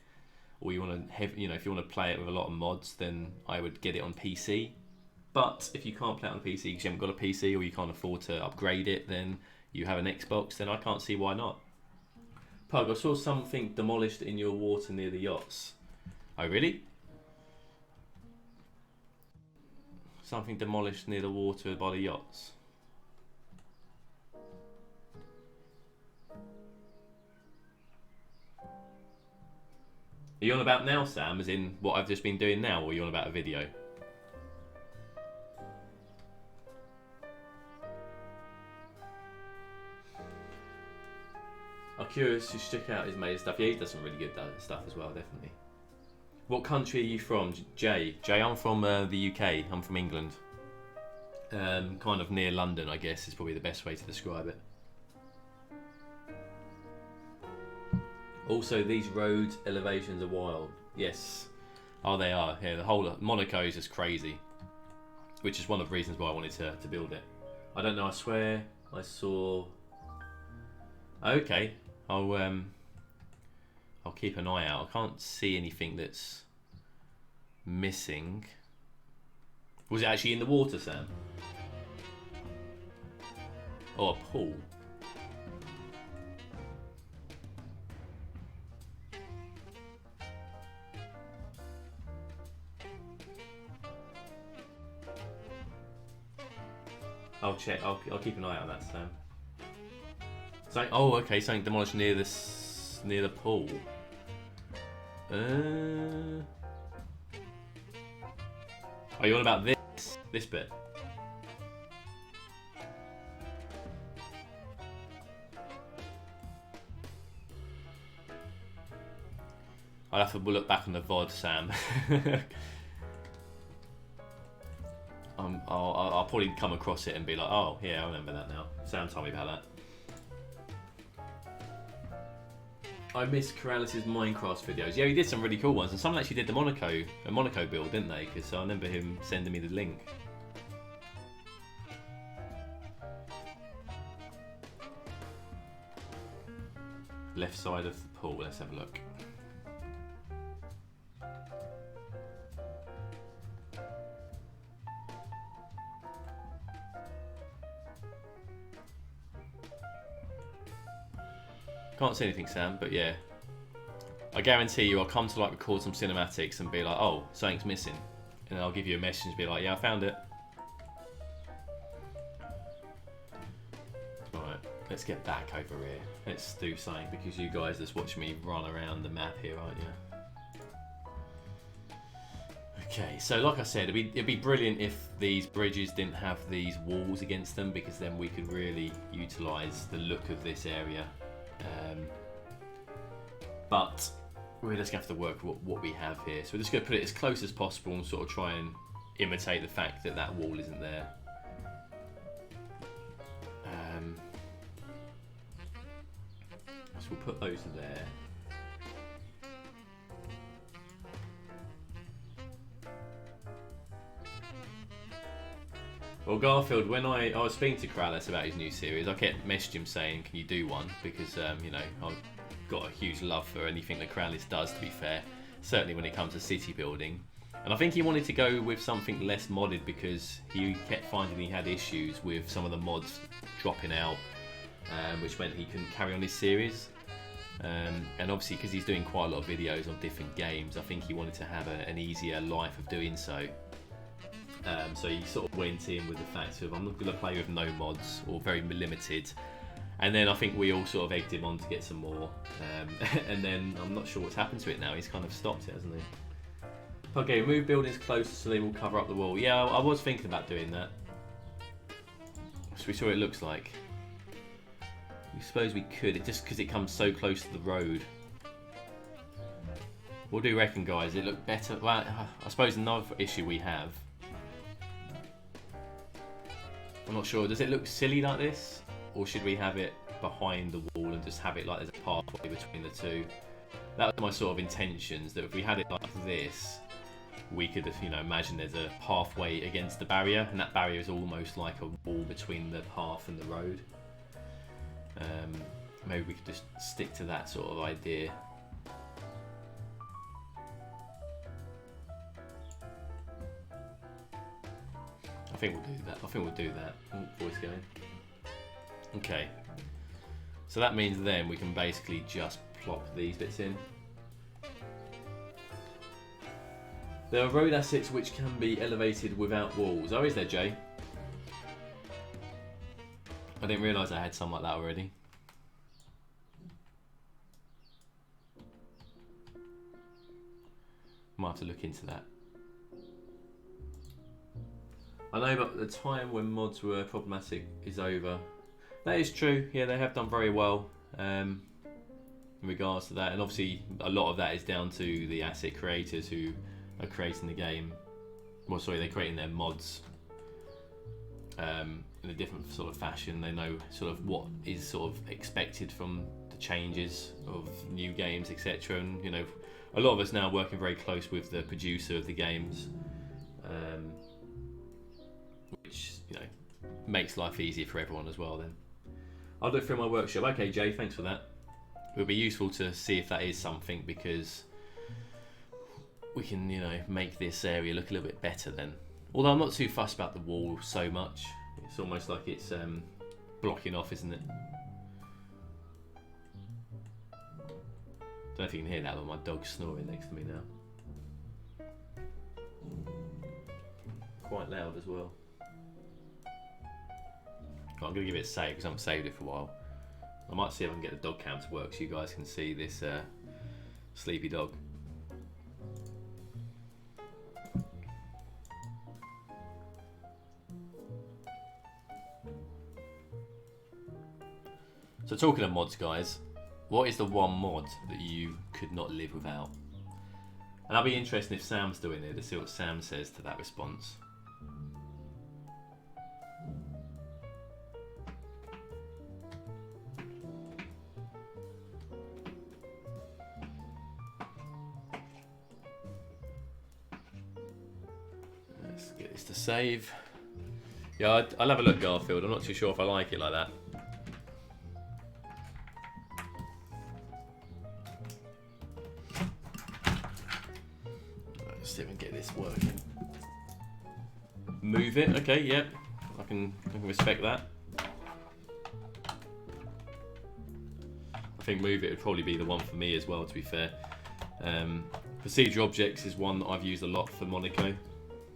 or you want to have, you know, if you want to play it with a lot of mods, then I would get it on PC. But if you can't play it on PC because you haven't got a PC, or you can't afford to upgrade it, then you have an Xbox, then I can't see why not. Pug, I saw something demolished in your water near the yachts. Oh, really? Something demolished near the water by the yachts. Are you on about now, Sam, as in what I've just been doing now, or are you on about a video? I'm curious, you check out his made stuff. Yeah, he does some really good stuff as well, definitely. What country are you from, Jay? Jay, I'm from the UK. I'm from England. Kind of near London, I guess, is probably the best way to describe it. Also, these road elevations are wild. Yes. Oh, they are. Yeah, the whole Monaco is just crazy. Which is one of the reasons why I wanted to build it. I don't know, I swear I saw... Okay. I'll keep an eye out. I can't see anything that's missing. Was it actually in the water, Sam? Oh, a pool. I'll check. I'll keep an eye on that, Sam. So, oh, okay. Something demolished near the pool. Are you on about this bit? I'll have to look back on the VOD, Sam. I'll probably come across it and be like, oh, yeah, I remember that now. Sam told me about that. I miss Corrales' Minecraft videos. Yeah, he did some really cool ones, and someone actually did the Monaco build, didn't they? Because I remember him sending me the link. Left side of the pool. Let's have a look. Can't see anything, Sam, but yeah. I guarantee you I'll come to like record some cinematics and be like, oh, something's missing. And I'll give you a message and be like, yeah, I found it. Alright, let's get back over here. Let's do something, because you guys just watch me run around the map here, aren't you? Okay, so like I said, it'd be brilliant if these bridges didn't have these walls against them, because then we could really utilise the look of this area. But we're just going to have to work with what we have here. So we're just going to put it as close as possible and sort of try and imitate the fact that that wall isn't there. So we'll put those there. Well, Garfield, when I was speaking to Krallis about his new series, I kept messaging him saying, "Can you do one?" Because you know, I've got a huge love for anything that Krallis does. To be fair, certainly when it comes to city building, and I think he wanted to go with something less modded because he kept finding he had issues with some of the mods dropping out, which meant he couldn't carry on his series. And obviously, because he's doing quite a lot of videos on different games, I think he wanted to have an easier life of doing so. So he sort of went in with the fact of, I'm not going to play with no mods or very limited. And then I think we all sort of egged him on to get some more. And then I'm not sure what's happened to it now. He's kind of stopped it, hasn't he? Okay, move buildings closer so they will cover up the wall. Yeah, I was thinking about doing that. So we saw what it looks like. We suppose we could, just because it comes so close to the road. What do you reckon, guys? It look better? Well, I suppose another issue we have. I'm not sure. Does it look silly like this, or should we have it behind the wall and just have it like there's a pathway between the two? That was my sort of intentions. That if we had it like this, we could, you know, imagine there's a pathway against the barrier, and that barrier is almost like a wall between the path and the road. Maybe we could just stick to that sort of idea. I think we'll do that. I think we'll do that. Oh, voice going. Okay. So that means then we can basically just plop these bits in. There are road assets which can be elevated without walls. Oh, is there, Jay? I didn't realise I had some like that already. Might have to look into that. I know, but the time when mods were problematic is over. That is true. Yeah, they have done very well in regards to that, and obviously a lot of that is down to the asset creators who are creating the game. Well, sorry, they're creating their mods in a different sort of fashion. They know sort of what is sort of expected from the changes of new games, etc. And you know, a lot of us now working very close with the producer of the games. Which, you know, makes life easier for everyone as well then. I'll look through my workshop. Okay, Jay, thanks for that. It would be useful to see if that is something, because we can, you know, make this area look a little bit better then. Although I'm not too fussed about the wall so much. It's almost like it's blocking off, isn't it? Don't know if you can hear that, but my dog's snoring next to me now. Quite loud as well. I'm going to give it a save because I haven't saved it for a while. I might see if I can get the dog cam to work so you guys can see this sleepy dog. So talking of mods, guys, what is the one mod that you could not live without? And I'll be interested if Sam's doing it to see what Sam says to that response. Let's get this to save. Yeah, I'll have a look, Garfield. I'm not too sure if I like it like that. Let's see if I can get this working. Move it. Okay, yep. I can respect that. I think move it would probably be the one for me as well, to be fair. Procedural objects is one that I've used a lot for Monaco,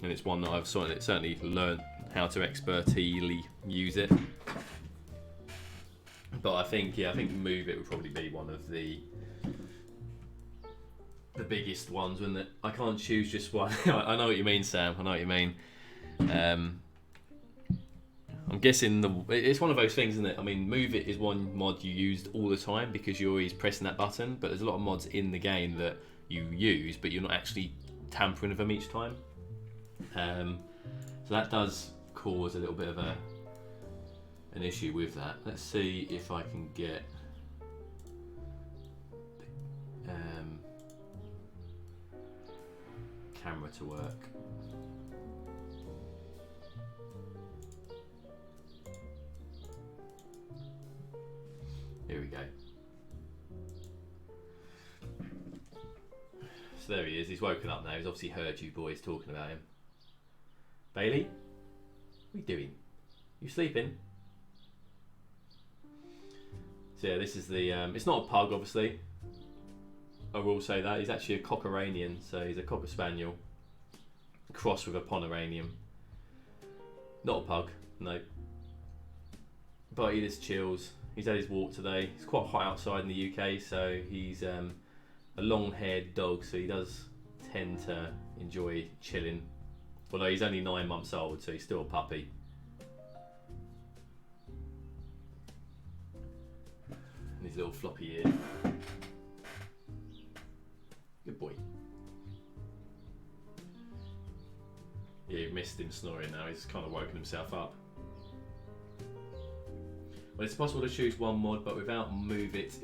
and it's one that I've certainly learned how to expertly use it. But I think move it would probably be one of the biggest ones, wouldn't it? I can't choose just one. I know what you mean, Sam. I know what you mean. I'm guessing it's one of those things, isn't it? I mean, move it is one mod you used all the time because you're always pressing that button, but there's a lot of mods in the game that you use, but you're not actually tampering with them each time. So that does cause a little bit of an issue with that. Let's see if I can get camera to work. go. So there he is. He's woken up now. He's obviously heard you boys talking about him. Bailey, what are you doing? You sleeping? So yeah, this is the. It's not a pug, obviously. I will say that he's actually a Cockeranian, so he's a Cocker Spaniel crossed with a Pomeranian. Not a pug, no. But he just chills. He's had his walk today. It's quite hot outside in the UK, so he's a long-haired dog, so he does tend to enjoy chilling. Although he's only 9 months old, so he's still a puppy. And his little floppy ear. Good boy. Yeah, you've missed him snoring now. He's kind of woken himself up. Well, it's possible to choose one mod, but without move it's...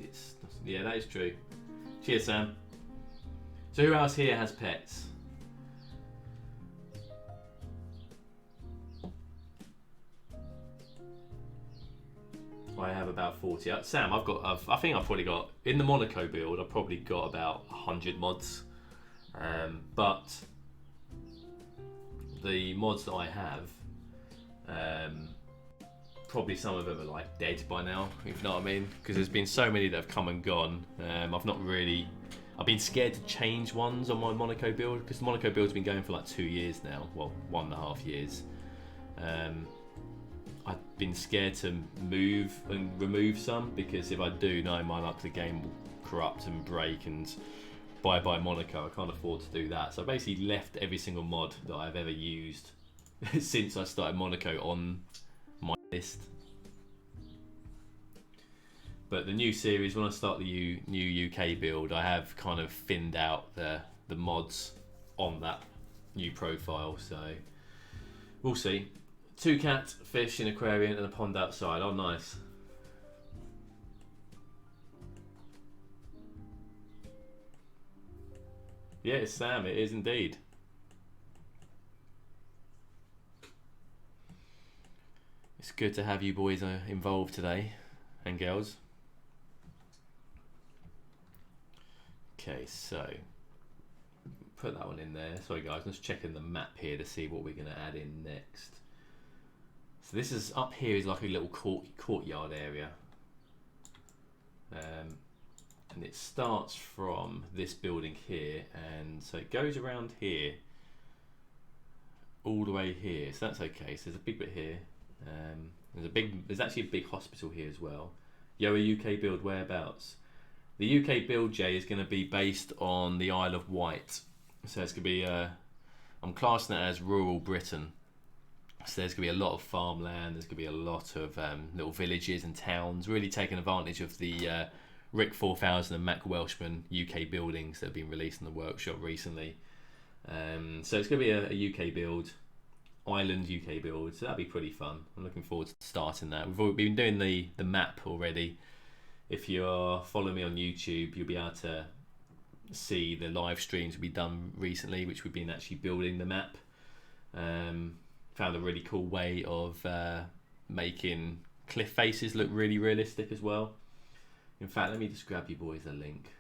Yeah, that is true. Cheers, Sam. So who else here has pets? I have about 40. Sam, I think I've probably got, in the Monaco build, I've probably got about 100 mods. But the mods that I have, probably some of them are like dead by now, if you know what I mean. Because there's been so many that have come and gone. I've been scared to change ones on my Monaco build, because the Monaco build's been going for like 2 years now. Well, 1.5 years. I've been scared to move and remove some, because if I do, knowing my luck, the game will corrupt and break, and bye Monaco. I can't afford to do that. So I basically left every single mod that I've ever used since I started Monaco on my list. But the new series, when I start the new UK build, I have kind of thinned out the mods on that new profile, so we'll see. 2 cat, fish in aquarium and a pond outside. Oh, nice. Yeah, it's Sam. It is indeed. It's good to have you boys involved today, and girls. Okay, so put that one in there. Sorry guys, I'm just checking the map here to see what we're going to add in next. So this is up here is like a little courtyard area, and it starts from this building here, and so it goes around here all the way here. So that's okay. So there's a big bit here. There's actually a big hospital here as well. Yo, a UK build whereabouts? The UK build, Jay, is going to be based on the Isle of Wight. So it's going to be, I'm classing it as rural Britain. So there's going to be a lot of farmland, there's going to be a lot of little villages and towns, really taking advantage of the Rick 4000 and Mac Welshman UK buildings that have been released in the workshop recently. So it's going to be a UK build, Ireland UK build, so that'll be pretty fun. I'm looking forward to starting that. We've been doing the map already. If you're following me on YouTube, you'll be able to see the live streams we've done recently, which we've been actually building the map. Found a really cool way of making cliff faces look really realistic as well. In fact, let me just grab you boys a link.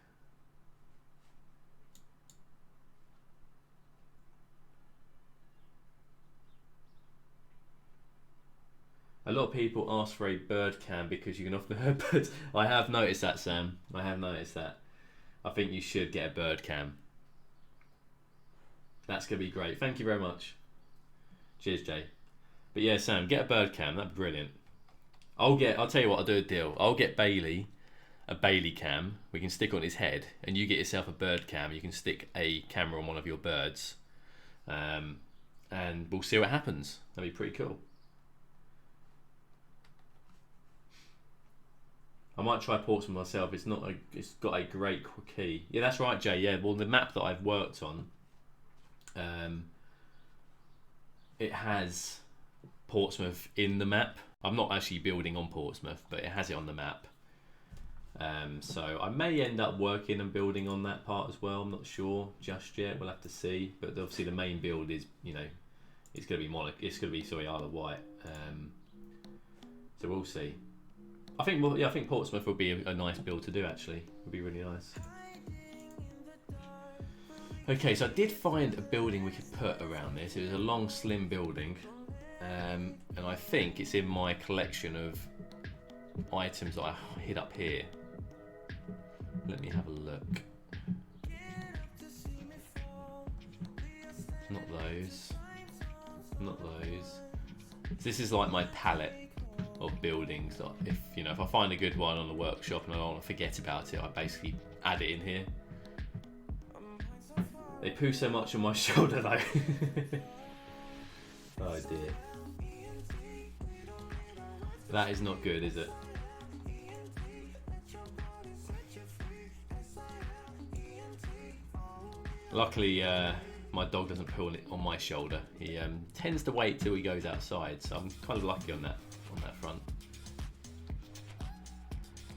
A lot of people ask for a bird cam because you can often hear birds. I have noticed that, Sam. I have noticed that. I think you should get a bird cam. That's going to be great. Thank you very much. Cheers, Jay. But yeah, Sam, get a bird cam. That'd be brilliant. I'll tell you what, I'll do a deal. I'll get Bailey a Bailey cam. We can stick on his head, and you get yourself a bird cam. You can stick a camera on one of your birds, and we'll see what happens. That'd be pretty cool. I might try Portsmouth myself. It's got a great key. Yeah, that's right, Jay. Yeah, well, the map that I've worked on, it has Portsmouth in the map. I'm not actually building on Portsmouth, but it has it on the map. So I may end up working and building on that part as well. I'm not sure just yet. We'll have to see. But obviously the main build is, it's going to be Monaco. It's going to be Isle of Wight. So we'll see. I think, well, yeah, I think Portsmouth would be a nice build to do. Actually, it would be really nice. Okay, so I did find a building we could put around this. It was a long, slim building, and I think it's in my collection of items that I hid up here. Let me have a look. Not those. Not those. This is like my palette of buildings. That if I find a good one on the workshop and I don't want to forget about it, I basically add it in here. They poo so much on my shoulder though. Oh dear. That is not good, is it? Luckily, my dog doesn't poo on my shoulder. He tends to wait till he goes outside, so I'm kind of lucky on that front.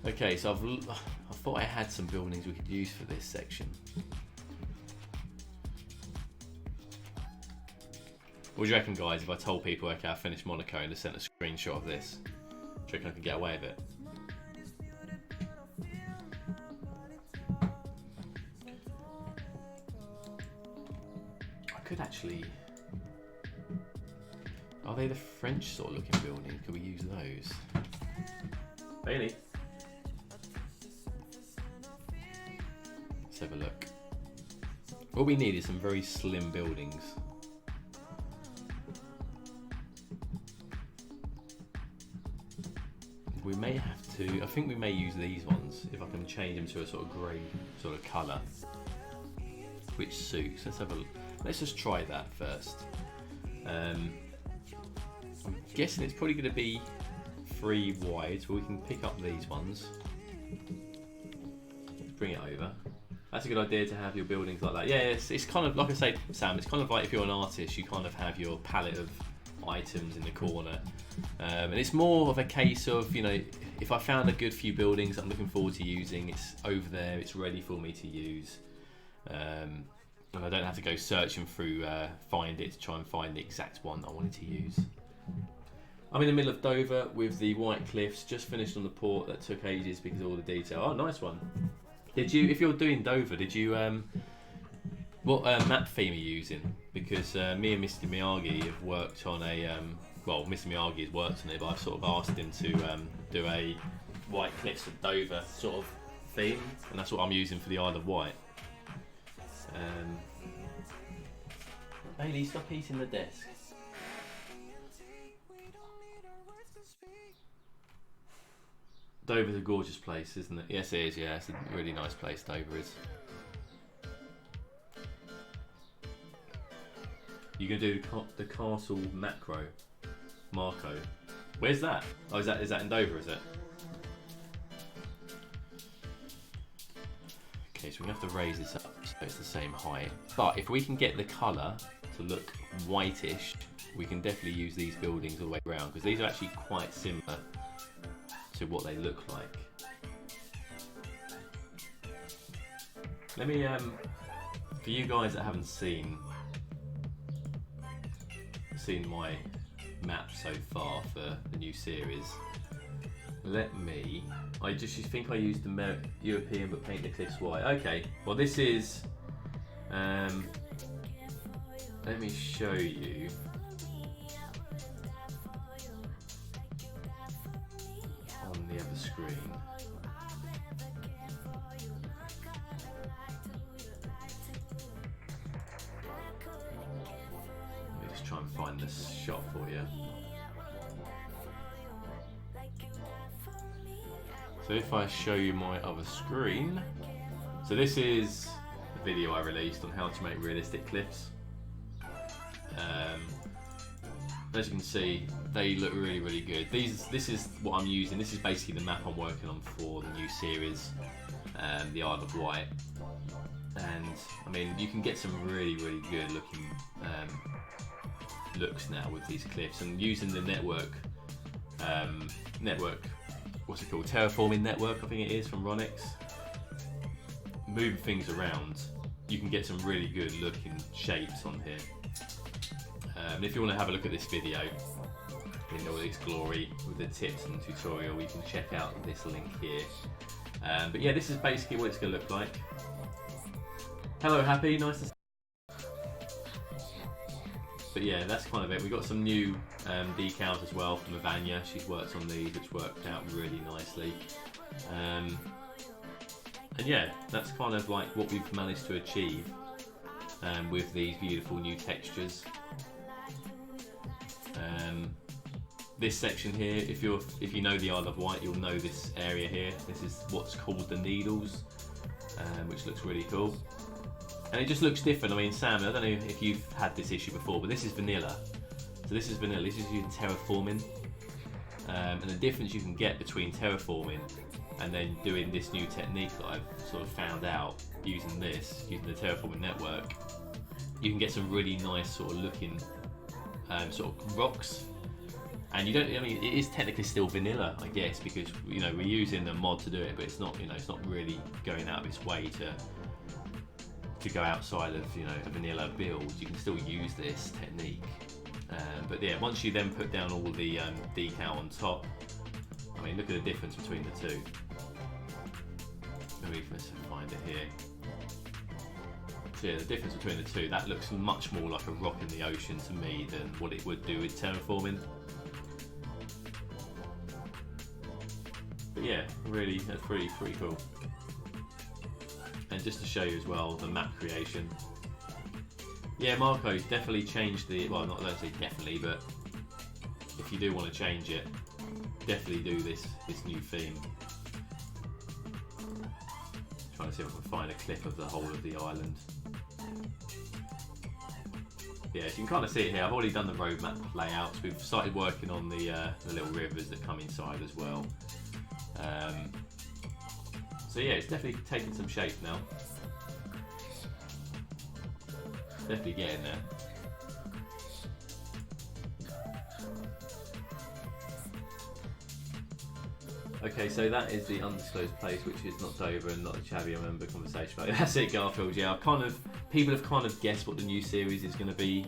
Okay, so I thought I had some buildings we could use for this section. What do you reckon, guys, if I told people, okay, I finished Monaco and just sent a screenshot of this? Do you reckon I could get away with it? I could actually... Are they the French sort of looking buildings? Could we use those? Bailey? Let's have a look. What we need is some very slim buildings. We may have to, I think we may use these ones if I can change them to a sort of grey sort of colour, which suits. Let's have a look. Let's just try that first. I'm guessing it's probably going to be 3 wide, so we can pick up these ones. Bring it over. That's a good idea to have your buildings like that. Yeah, it's kind of like I say, Sam. It's kind of like if you're an artist, you kind of have your palette of items in the corner. And it's more of a case of, if I found a good few buildings I'm looking forward to using, it's over there, it's ready for me to use. And I don't have to go searching through Find It to try and find the exact one that I wanted to use. I'm in the middle of Dover with the white cliffs, just finished on the port. That took ages because of all the detail. Oh, nice one. If you're doing Dover, what map theme are you using? Because me and Mr. Miyagi have worked on a... Mr. Miyagi has worked on it, but I've sort of asked him to do a White Cliffs of Dover sort of theme, and that's what I'm using for the Isle of Wight. Bailey, stop eating the desk. Dover's a gorgeous place, isn't it? Yes, it is, yeah. It's a really nice place, Dover is. You can do the castle Marco. Where's that? Oh, is that in Dover, is it? Okay, so we have to raise this up so it's the same height. But if we can get the colour to look whitish, we can definitely use these buildings all the way around, because these are actually quite similar to what they look like. Let me, for you guys that haven't seen my map so far for the new series, I just think I used the European but paint the cliffs white. Okay, well this is, let me show you. On the other screen. Let me just try and find this shot for you. So if I show you my other screen, so this is the video I released on how to make realistic cliffs. As you can see, they look really, really good. This is what I'm using. This is basically the map I'm working on for the new series, the Isle of Wight. And I mean, you can get some really, really good looking looks now with these cliffs, and using the network, what's it called? Terraforming network, I think it is, from Ronix. Moving things around, you can get some really good looking shapes on here. If you want to have a look at this video, in all its glory with the tips and tutorial, you can check out this link here. But yeah, this is basically what it's going to look like. Hello, Happy, nice to see you. But yeah, that's kind of it. We've got some new decals as well from Ivania. She's worked on these, which worked out really nicely. And yeah, that's kind of like what we've managed to achieve with these beautiful new textures. This section here, if you know the Isle of Wight, you'll know this area here. This is what's called the Needles, which looks really cool. And it just looks different. I mean, Sam, I don't know if you've had this issue before, but this is vanilla. So this is vanilla. This is using terraforming. And the difference you can get between terraforming and then doing this new technique that I've sort of found out using the terraforming network, you can get some really nice sort of looking sort of rocks. And you don't, I mean, it is technically still vanilla, I guess, because, you know, we're using a mod to do it, but it's not, you know, it's not really going out of its way to go outside of, you know, a vanilla build. You can still use this technique. But yeah, once you then put down all the decal on top, I mean, look at the difference between the two. Let me find it here. So yeah, the difference between the two, that looks much more like a rock in the ocean to me than what it would do with terraforming. But yeah, really, that's pretty cool. And just to show you as well, the map creation. Yeah, Marco's definitely changed the, well, not let's say definitely, but if you do want to change it, definitely do this new theme. Trying to see if I can find a clip of the whole of the island. Yeah, so you can kind of see it here. I've already done the roadmap layouts. We've started working on the little rivers that come inside as well. So yeah, it's definitely taking some shape now. Definitely getting there. Okay, so that is the undisclosed place, which is knocked over and not a Chavy member conversation. But that's it, Garfield. Yeah, people have kind of guessed what the new series is going to be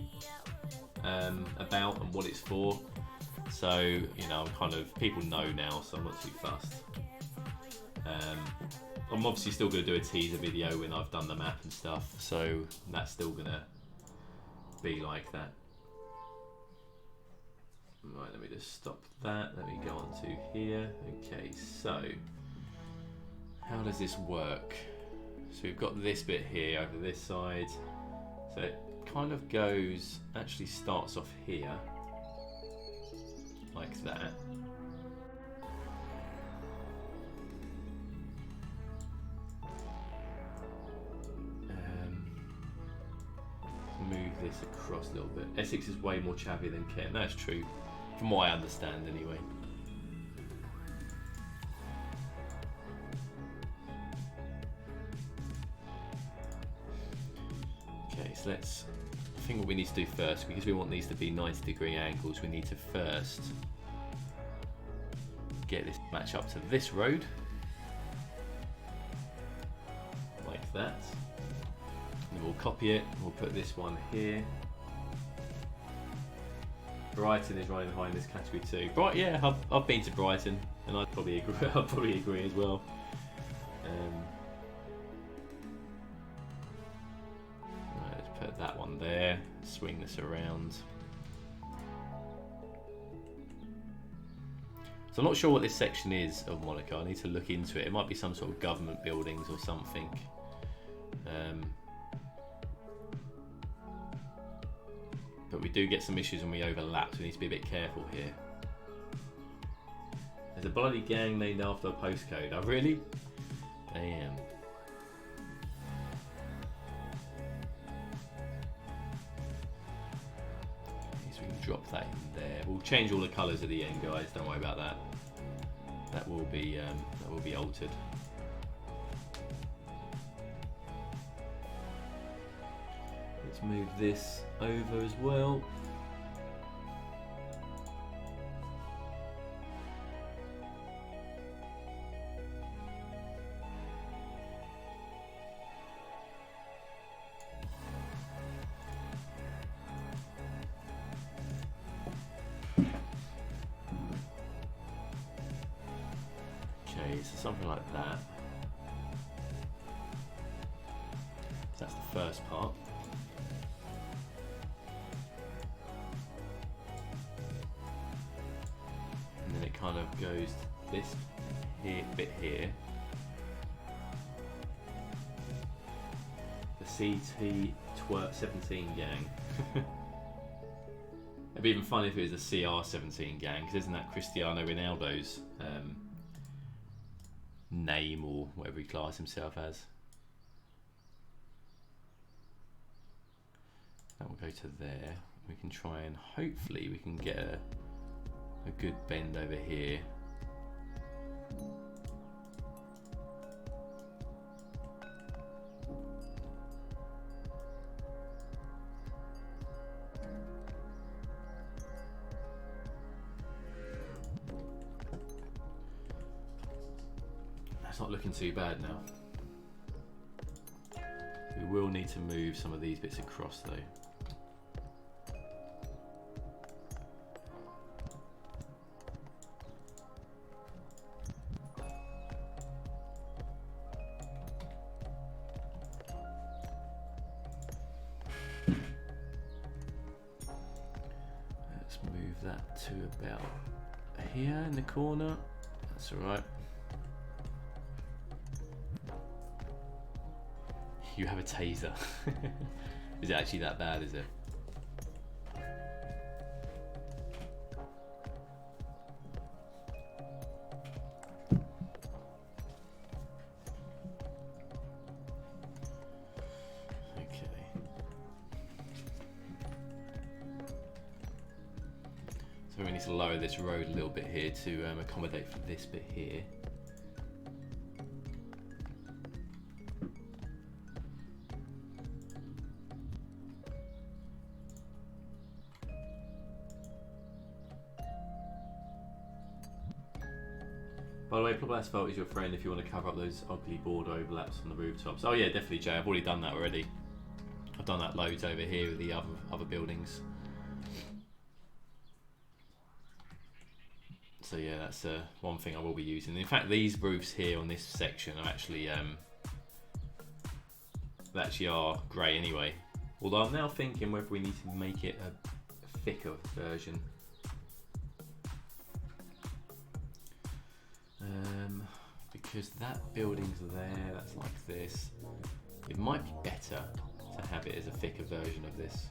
about and what it's for. So, you know, people know now, so I'm not too fussed. I'm obviously still going to do a teaser video when I've done the map and stuff, so that's still going to be like that. Right, let me just stop that. Let me go on to here. Okay, so how does this work? So we've got this bit here over this side. So it kind of goes, actually starts off here, like that. Move this across a little bit. Essex is way more chavvy than Kent. That's true, from what I understand anyway. Okay, so let's, I think what we need to do first, because we want these to be 90-degree angles, we need to first get this match up to this road, like that. And we'll copy it, we'll put this one here. Brighton is right behind this category 2. Yeah, I've been to Brighton, and I'd probably agree as well. Right, let's put that one there, swing this around. So I'm not sure what this section is of Monaco. I need to look into it. It might be some sort of government buildings or something. But we do get some issues when we overlap, so we need to be a bit careful here. There's a bloody gang named after a postcode. Oh, really? Damn. So we can drop that in there. We'll change all the colours at the end, guys. Don't worry about that. That will be altered. Let's move this over as well. So something like that. So that's the first part. And then it kind of goes this here, bit here. The CT17 gang. It'd be even funny if it was a CR17 gang, because isn't that Cristiano Ronaldo's name, or whatever he classed himself as? That will go to there. We can try and hopefully we can get a good bend over here. That's not looking too bad now. We will need to move some of these bits across though. Let's move that to about here in the corner. That's all right. You have a taser. Is it actually that bad, is it? Okay. So we need to lower this road a little bit here to accommodate for this bit here. By the way, Plub Asphalt is your friend if you want to cover up those ugly border overlaps on the rooftops. Oh yeah, definitely, Jay. I've already done that already. I've done that loads over here with the other buildings. So yeah, that's one thing I will be using. In fact, these roofs here on this section are actually they actually are grey anyway. Although I'm now thinking whether we need to make it a thicker version. Because that building's there, that's like this. It might be better to have it as a thicker version of this.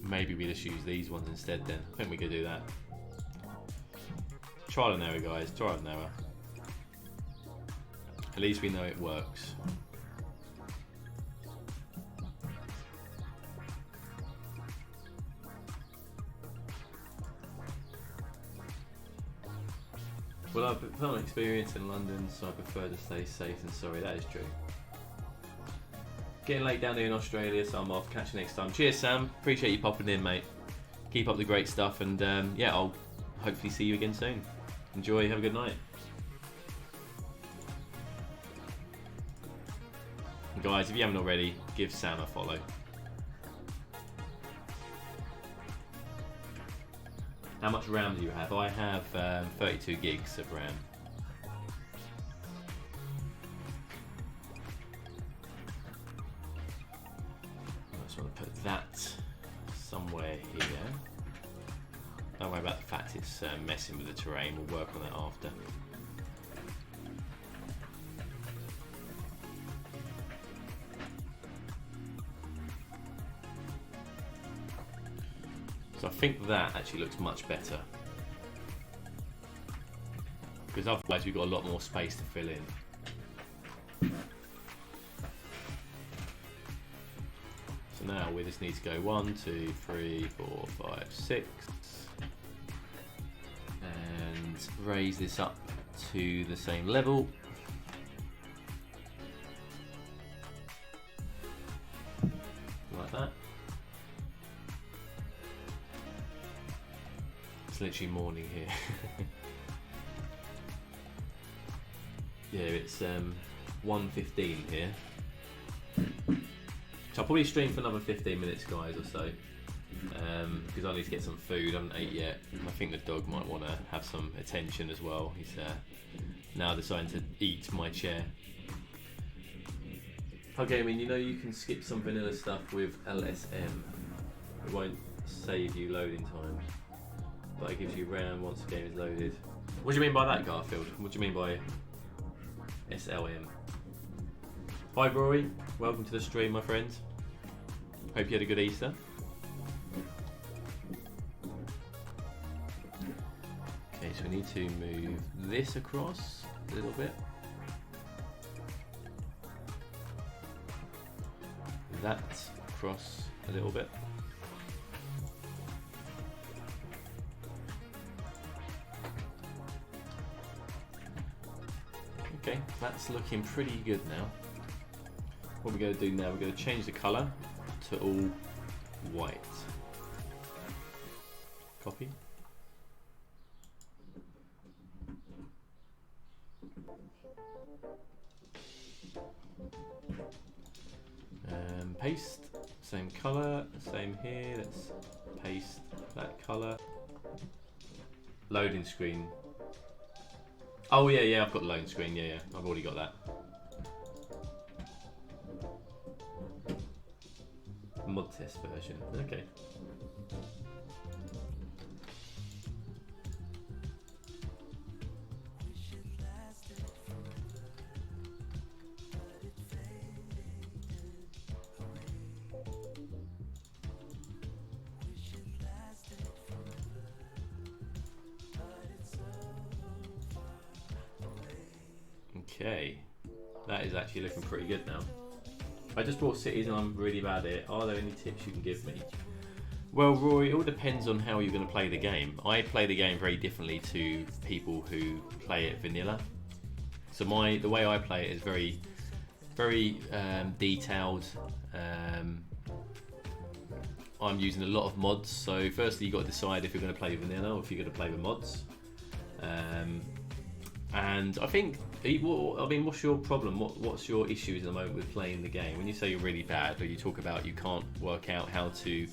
Maybe we just use these ones instead then. I think we could do that. Trial and error, guys, trial and error. At least we know it works. Well, I've some experience in London, so I prefer to stay safe than sorry. That is true. Getting late down here in Australia, so I'm off. Catch you next time. Cheers, Sam. Appreciate you popping in, mate. Keep up the great stuff, and yeah, I'll hopefully see you again soon. Enjoy. Have a good night. And guys, if you haven't already, give Sam a follow. How much RAM do you have? I have 32 gigs of RAM. I just want to put that somewhere here. Don't worry about the fact it's messing with the terrain. We'll work on that after. So I think that actually looks much better. Because otherwise we've got a lot more space to fill in. So now we just need to go 1, 2, 3, 4, 5, 6. And raise this up to the same level. Like that. Literally morning here. Yeah, it's 1:15 here. So I'll probably stream for another 15 minutes, guys, or so. because I need to get some food. I haven't ate yet. I think the dog might want to have some attention as well. He's now deciding to eat my chair. Okay, I mean, you know, you can skip some vanilla stuff with LSM. It won't save you loading time, but it gives you RAM once the game is loaded. What do you mean by that, Garfield? What do you mean by SLM? Hi Rory, welcome to the stream, my friend. Hope you had a good Easter. Okay, so we need to move this across a little bit. That across a little bit. Okay, that's looking pretty good now. What we're going to do now, we're going to change the colour to all white. Copy. Paste, same colour, same here, let's paste that colour. Loading screen. Oh yeah, I've got the loading screen, yeah, I've already got that. Mod test version, okay. Okay, that is actually looking pretty good now. I just bought cities and I'm really bad at it. Are there any tips you can give me? Well, Roy, it all depends on how you're going to play the game. I play the game very differently to people who play it vanilla. So the way I play it is very detailed. I'm using a lot of mods. So firstly, you've got to decide if you're going to play vanilla or if you're going to play with mods. And I think, what's your problem? What's your issues at the moment with playing the game? When you say you're really bad, or you talk about you can't work out how to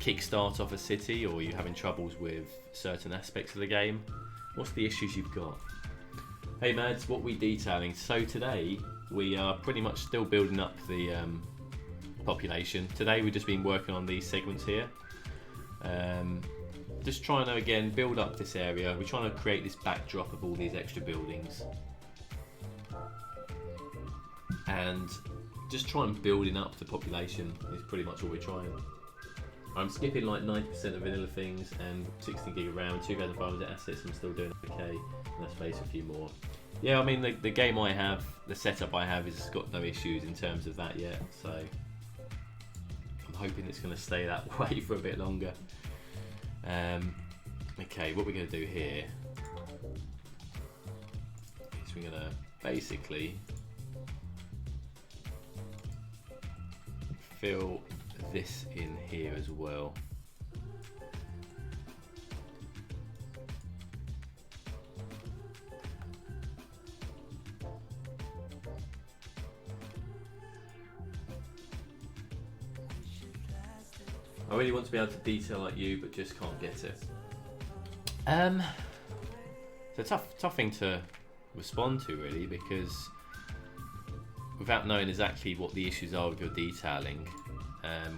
kickstart off a city, or you're having troubles with certain aspects of the game, what's the issues you've got? Hey Mads, what are we detailing? So today, we are pretty much still building up the population. Today we've just been working on these segments here. Just trying to, again, build up this area. We're trying to create this backdrop of all these extra buildings. And just trying building up the population is pretty much all we're trying. I'm skipping like 90% of vanilla things and 16 gig of RAM, 2,500 assets. I'm still doing okay. And let's face a few more. Yeah, I mean, the game I have, the setup I have, has got no issues in terms of that yet. So I'm hoping it's going to stay that way for a bit longer. Okay, what we're going to do here is we're going to basically fill this in here as well. I really want to be able to detail like you, but just can't get it. It's a tough thing to respond to, really, because without knowing exactly what the issues are with your detailing,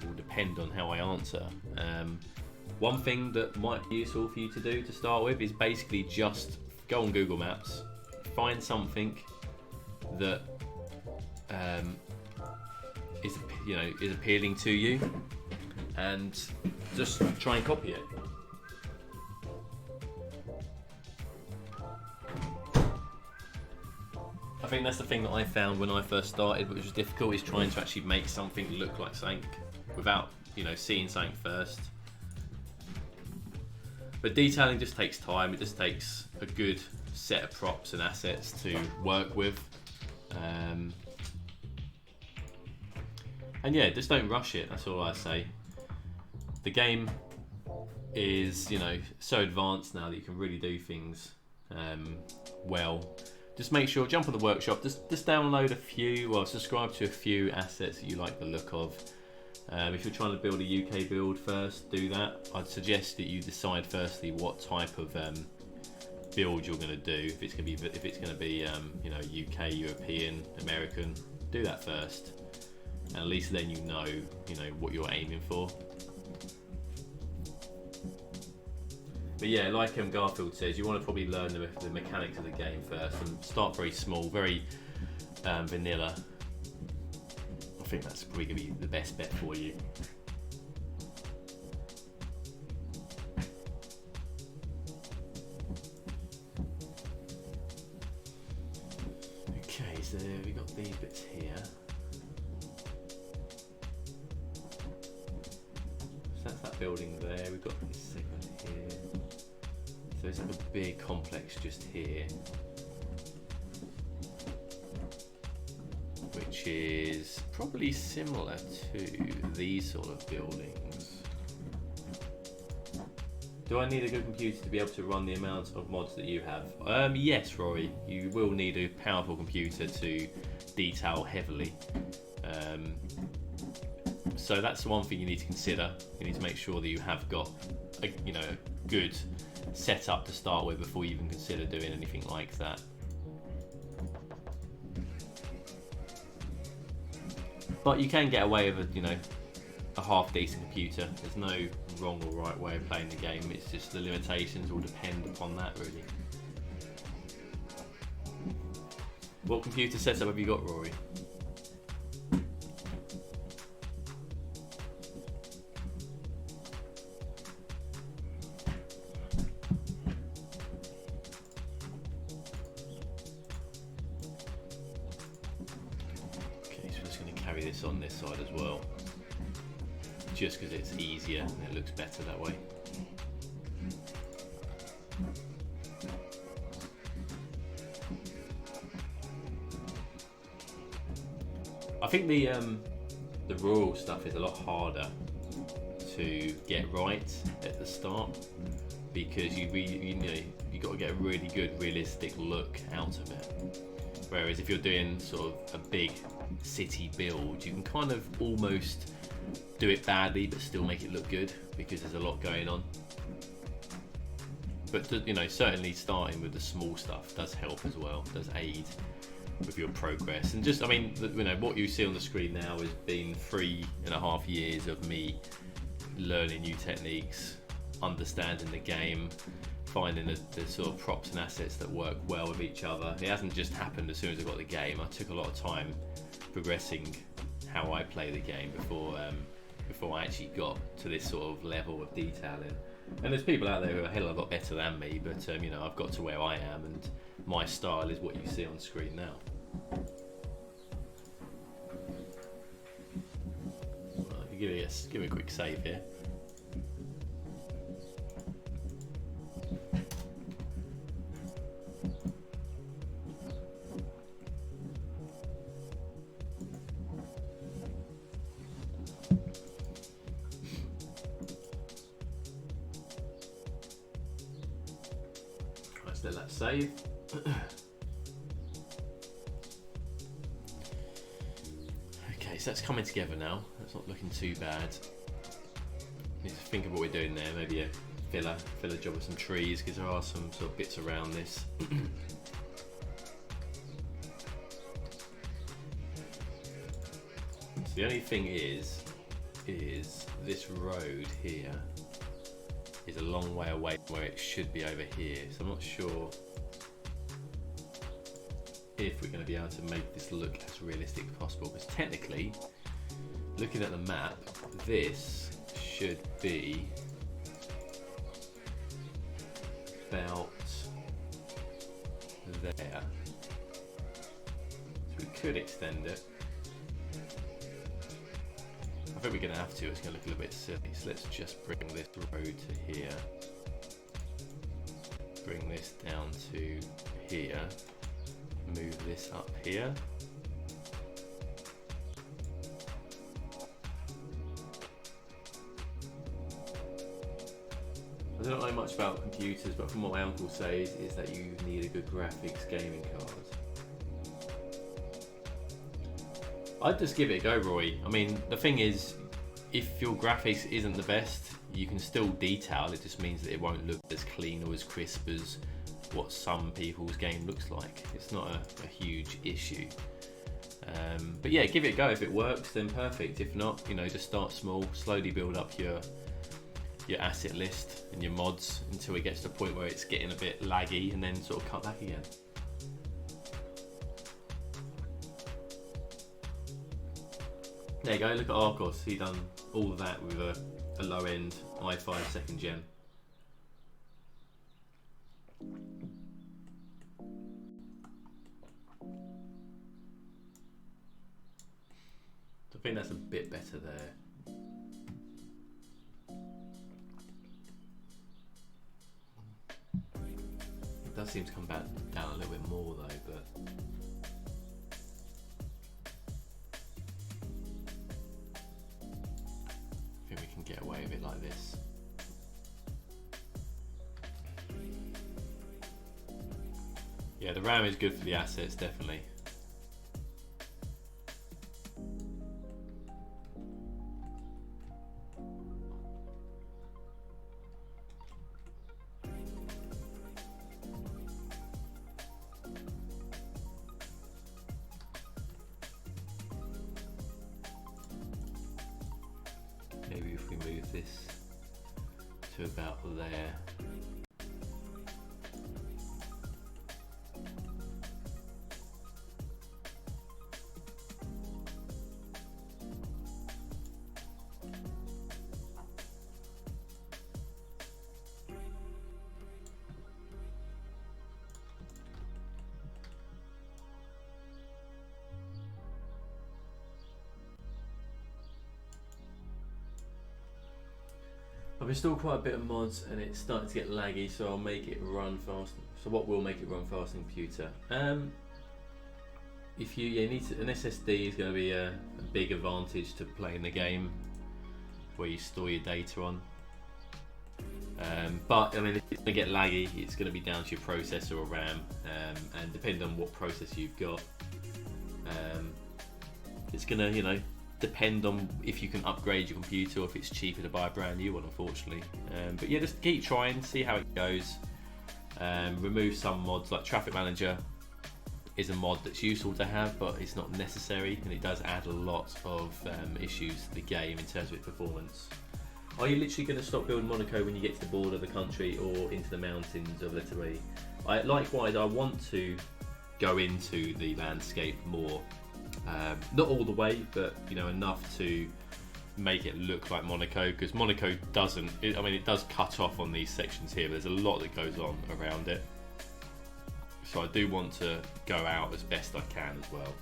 will depend on how I answer. One thing that might be useful for you to do to start with is basically just go on Google Maps, find something that is appealing to you, and just try and copy it. I think that's the thing that I found when I first started, which was difficult, is trying to actually make something look like something without, seeing something first. But detailing just takes time. It just takes a good set of props and assets to work with. And yeah, just don't rush it. That's all I say. The game is, so advanced now that you can really do things well. Just make sure, jump on the workshop, just download a few, or subscribe to a few assets that you like the look of. If you're trying to build a UK build first, do that. I'd suggest that you decide firstly what type of build you're going to do. If it's going to be you know, UK, European, American, do that first, and at least then you know what you're aiming for. But yeah, like Garfield says, you want to probably learn the mechanics of the game first and start very small, very vanilla. I think that's probably going to be the best bet for you. Okay, so we got these bits here. So that's that building there. We've got this segment here. So it's like a big complex just here, which is probably similar to these sort of buildings. Do I need a good computer to be able to run the amount of mods that you have? Yes, Rory, you will need a powerful computer to detail heavily. So that's the one thing you need to consider. You need to make sure that you have got a good setup to start with before you even consider doing anything like that. But you can get away with a half decent computer. There's no wrong or right way of playing the game. It's just the limitations will depend upon that, really. What computer setup have you got, Rory? This on this side as well, just because it's easier and it looks better that way. I think the rural stuff is a lot harder to get right at the start, because you got to get a really good realistic look out of it. Whereas if you're doing sort of a big city build, you can kind of almost do it badly but still make it look good, because there's a lot going on. But certainly starting with the small stuff does help as well, does aid with your progress. And just, what you see on the screen now has been 3.5 years of me learning new techniques, understanding the game, finding the sort of props and assets that work well with each other. It hasn't just happened as soon as I got the game. I took a lot of time progressing how I play the game before I actually got to this sort of level of detailing. And there's people out there who are a hell of a lot better than me, but I've got to where I am, and my style is what you see on screen now. Well, give it a quick save here. Let that save. Okay, so that's coming together now. That's not looking too bad. Need to think of what we're doing there. Maybe a filler job with some trees, because there are some sort of bits around this. So the only thing is this road here is a long way away from where it should be over here, so I'm not sure if we're going to be able to make this look as realistic as possible, because technically, looking at the map, this should be about there. So we could extend it. I think we're going to have to. It's going to look a little bit silly. So let's just bring this road to here. Bring this down to here. Move this up here. I don't know much about computers, but from what my uncle says is that you need a good graphics gaming card. I'd just give it a go, Roy. I mean, the thing is, if your graphics isn't the best, you can still detail. It just means that it won't look as clean or as crisp as what some people's game looks like. It's not a huge issue. But yeah, give it a go. If it works, then perfect. If not, you know, just start small, slowly build up your asset list and your mods until it gets to the point where it's getting a bit laggy, and then sort of cut back again. There you go, look at Arcos. He done all of that with a low end i5 2nd gen. I think that's a bit better there. It does seem to come back down a little bit more though, but I think we can get away with it like this. Yeah, the RAM is good for the assets, definitely. Maybe if we move this to about there. I've installed quite a bit of mods and it's starting to get laggy, so I'll make it run fast. So what will make it run fast on the computer? If you need to, an SSD is going to be a big advantage to playing the game where you store your data on. But I mean, if it's going to get laggy, it's going to be down to your processor or RAM, and depending on what processor you've got, it's going to, you know, depend on if you can upgrade your computer or if it's cheaper to buy a brand new one, unfortunately. But yeah, just keep trying, see how it goes. Remove some mods, like Traffic Manager is a mod that's useful to have, but it's not necessary, and it does add a lot of issues to the game in terms of its performance. Are you literally going to stop building Monaco when you get to the border of the country or into the mountains of Italy? Likewise, I want to go into the landscape more. Not all the way, but you know, enough to make it look like Monaco, because Monaco doesn't, I mean, it does cut off on these sections here, but there's a lot that goes on around it. So I do want to go out as best I can as well.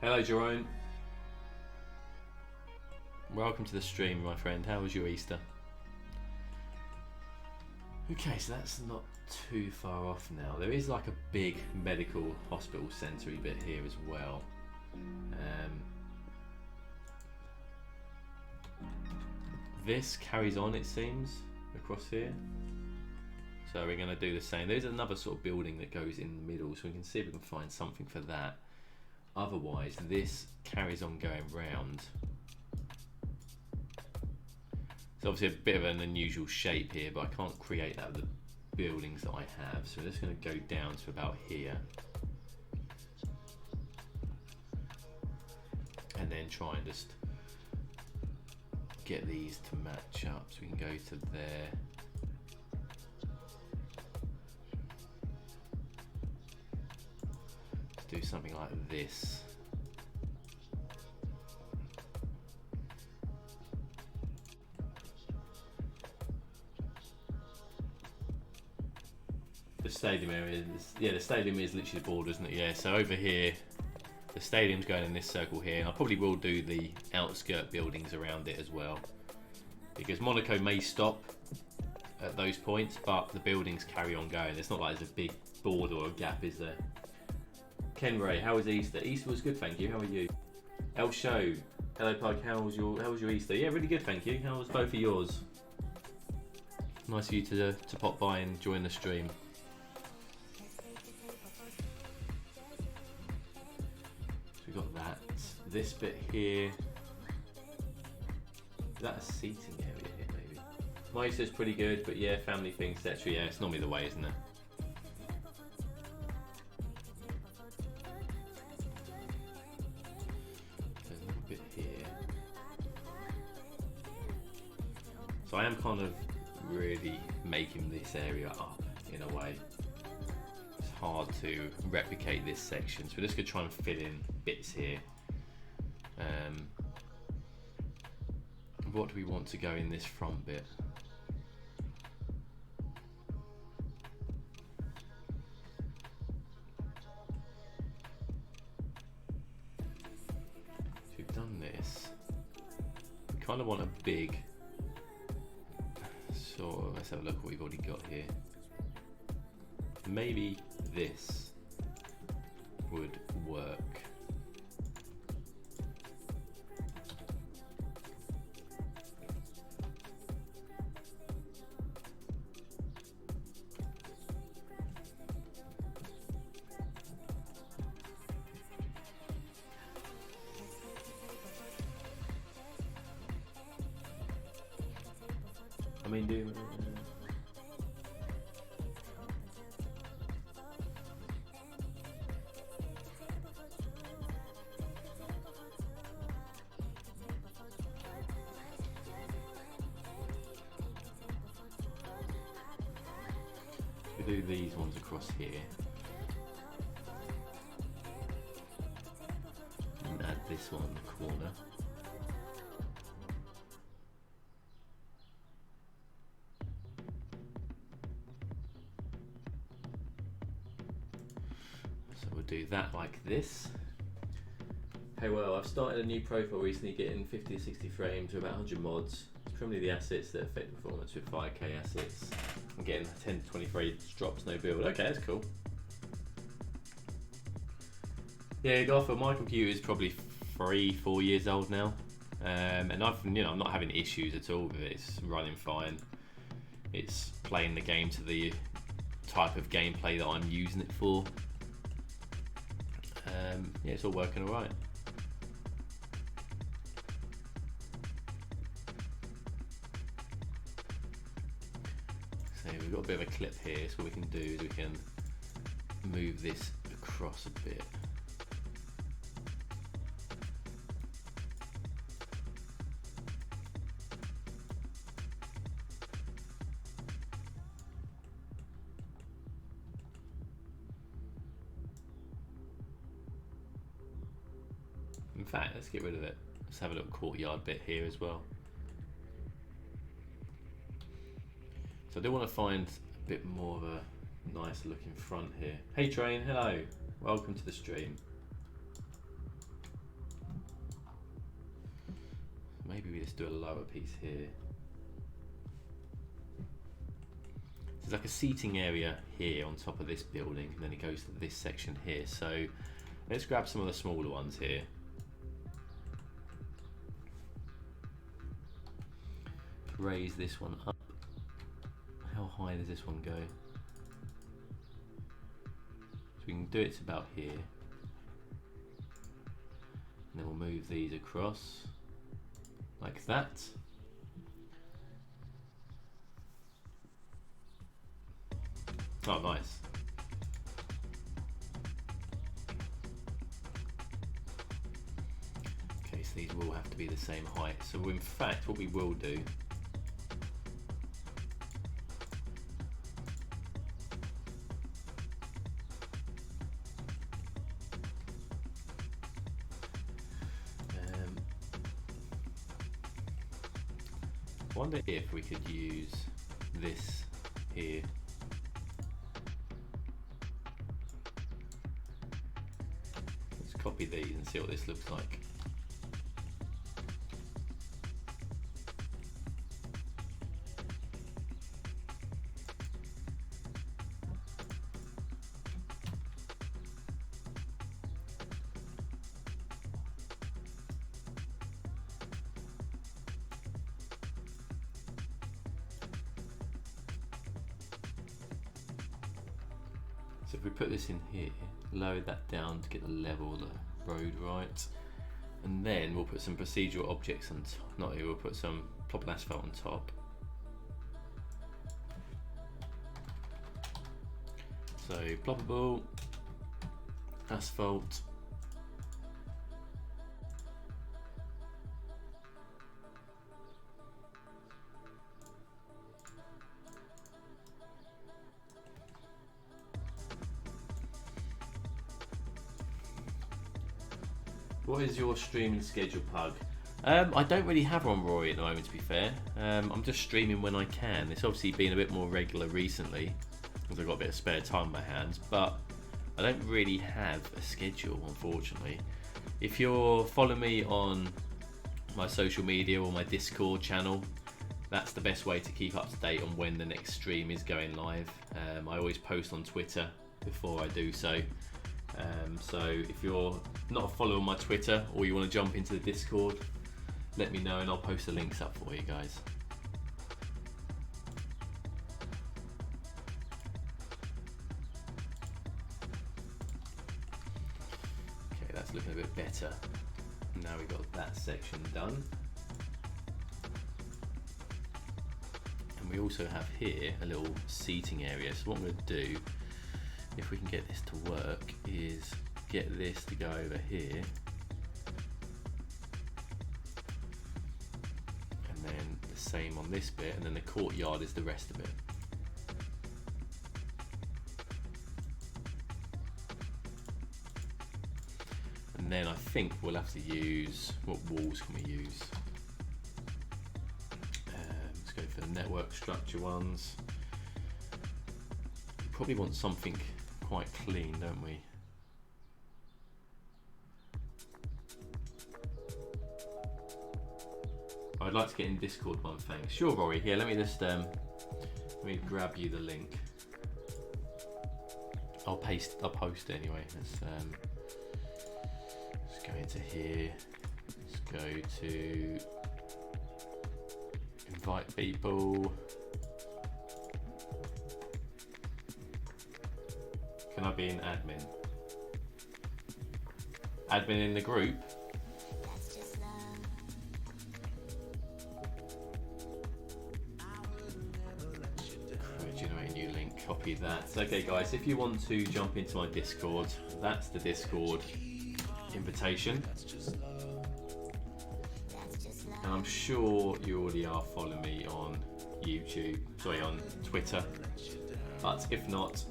Hello Jerome. Welcome to the stream, my friend. How was your Easter? Okay, so that's not too far off now. There is like a big medical hospital centre bit here as well. This carries on, it seems, across here. So we're going to do the same. There's another sort of building that goes in the middle, so we can see if we can find something for that. Otherwise, this carries on going round. It's obviously a bit of an unusual shape here, but I can't create that with the buildings that I have. So we're just going to go down to about here. And then try and just get these to match up. So we can go to there. Do something like this. The stadium area is, yeah, the stadium is literally the border, isn't it? Yeah, so over here, the stadium's going in this circle here. I probably will do the outskirt buildings around it as well, because Monaco may stop at those points, but the buildings carry on going. It's not like there's a big border or a gap, is there? Ken Ray, how was Easter? Easter was good, thank you. How are you? El Show, hello Pug. How was your Easter? Yeah, really good, thank you. How was both of yours? Nice of you to pop by and join the stream. got that. This bit here, is that a seating area here maybe? Meister's pretty good, but yeah, family things, etc. Yeah, it's normally the way, isn't it? There's a little bit here. So I am kind of really making this area up in a way. It's hard to replicate this section, so we're just going to try and fit in bits here. What do we want to go in this front bit? So we've done this. We kind of want a big, so let's have a look what we've already got here. Maybe this would work. I mean, we do these ones across here and add this one in the corner. Do that like this. Hey, well, I've started a new profile recently, getting 50 to 60 frames with about 100 mods. It's primarily the assets that affect performance with 5K assets. I'm getting 10 to 20 frames drops, no build. Okay, that's cool. Yeah, Gaffer, my computer is probably 3-4 years old now, and I'm not having issues at all with it. It's running fine. It's playing the game to the type of gameplay that I'm using it for. Yeah, it's all working all right. So we've got a bit of a clip here, so what we can do is we can move this across a bit. In fact, let's get rid of it. Let's have a little courtyard bit here as well. So I do want to find a bit more of a nice looking front here. Hey Train, hello. Welcome to the stream. Maybe we just do a lower piece here. There's like a seating area here on top of this building, and then it goes to this section here. So let's grab some of the smaller ones here. Raise this one up. How high does this one go? So we can do it to about here. And then we'll move these across like that. Oh, nice. Okay, so these will have to be the same height. So in fact, what we will do, I wonder if we could use this here. Let's copy these and see what this looks like. So if we put this in here, lower that down to get the level, the road right. And then we'll put some procedural objects on top. Not here, we'll put some plop asphalt on top. So ploppable, asphalt. What is your streaming schedule, Pug? I don't really have one, Rory, at the moment, to be fair. I'm just streaming when I can. It's obviously been a bit more regular recently, because I've got a bit of spare time on my hands, but I don't really have a schedule, unfortunately. If you're following me on my social media or my Discord channel, that's the best way to keep up to date on when the next stream is going live. I always post on Twitter before I do so. So if you're not a follower on my Twitter or you want to jump into the Discord, let me know and I'll post the links up for you guys. Okay, that's looking a bit better. Now we've got that section done. And we also have here a little seating area. So what I'm going to do, if we can get this to work, is get this to go over here. And then the same on this bit, and then the courtyard is the rest of it. And then I think we'll have to use, what walls can we use? Let's go for the network structure ones. We probably want something quite clean, don't we? I'd like to get in Discord one, thanks. Sure, Rory. Here, let me just let me grab you the link. I'll post it anyway. Let's go into here. Let's go to invite people. Can I be an admin? Admin in the group? Generate a new link, copy that. Okay guys, if you want to jump into my Discord, that's the Discord invitation. And I'm sure you already are following me on YouTube, sorry, on Twitter. But if not,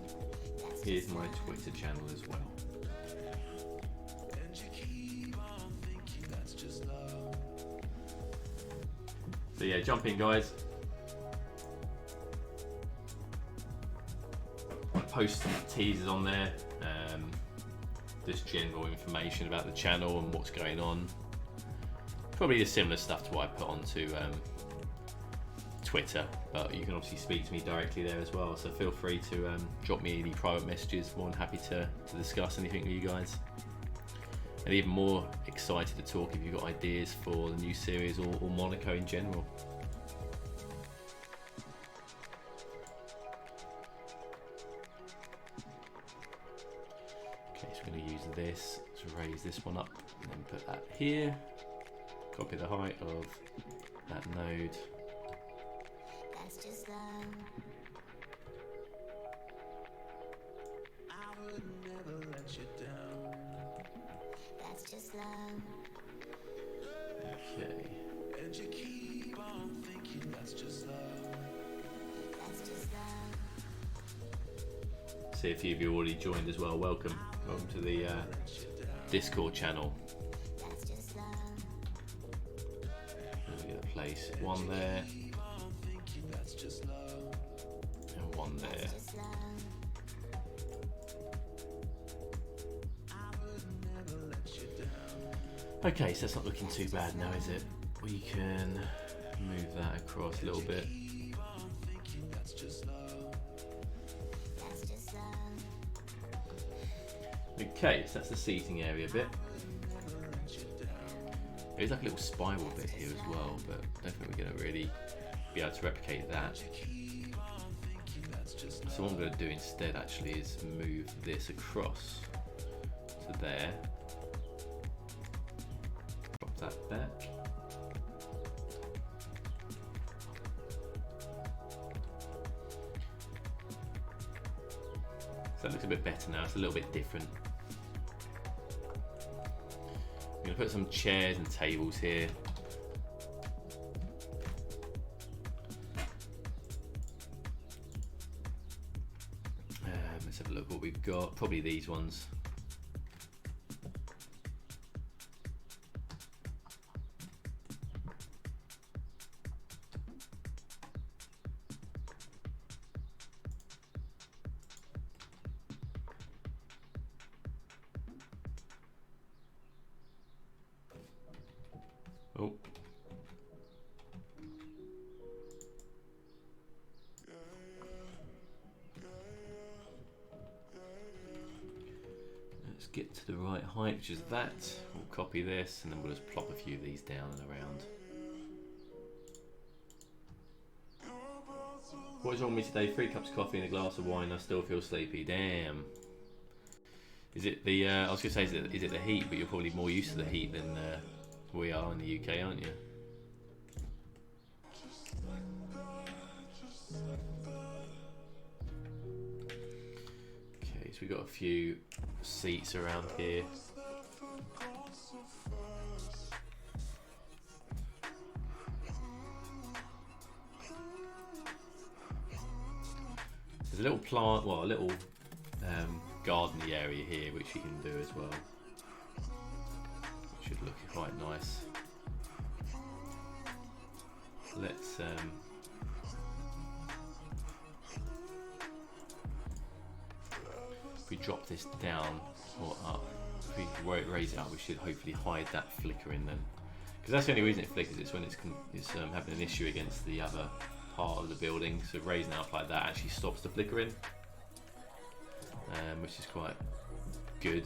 here's my Twitter channel as well. So yeah, jump in guys. I post some teasers on there, just general information about the channel and what's going on. Probably the similar stuff to what I put onto Twitter, but you can obviously speak to me directly there as well, so feel free to drop me any private messages. More than happy to discuss anything with you guys, and even more excited to talk if you've got ideas for the new series or Monaco in general. Okay, so we're going to use this to raise this one up and then put that here. Copy the height of that node. That's just love. I would never let you down. That's just love. Okay. And you keep on thinking that's just love. That's just love. See a few of you already joined as well. Welcome. Welcome to the Discord channel. Place one there and one there. Okay, so that's not looking too bad now, is it? We can move that across a little bit. Okay, so that's the seating area bit. There's like a little spiral bit here as well, but I don't think we're going to really be able to replicate that. So what I'm going to do instead actually is move this across to there. that. So that looks a bit better now, it's a little bit different. I'm going to put some chairs and tables here. Let's have a look what we've got, probably these ones. Oh. Let's get to the right height, which is that. We'll copy this and then we'll just plop a few of these down and around. What is wrong with me today? 3 cups of coffee and a glass of wine, I still feel sleepy. Damn. Is it the, I was going to say, is it the heat, but you're probably more used to the heat than we are in the UK, aren't you? Okay, so we've got a few seats around here. There's a little plant, well, a little gardeny area here which you can do as well. It should look quite nice. Let's if we drop this down or up, if we raise it up, we should hopefully hide that flickering then, because that's the only reason it flickers. It's when it's having an issue against the other part of the building. So raising it up like that actually stops the flickering, which is quite good.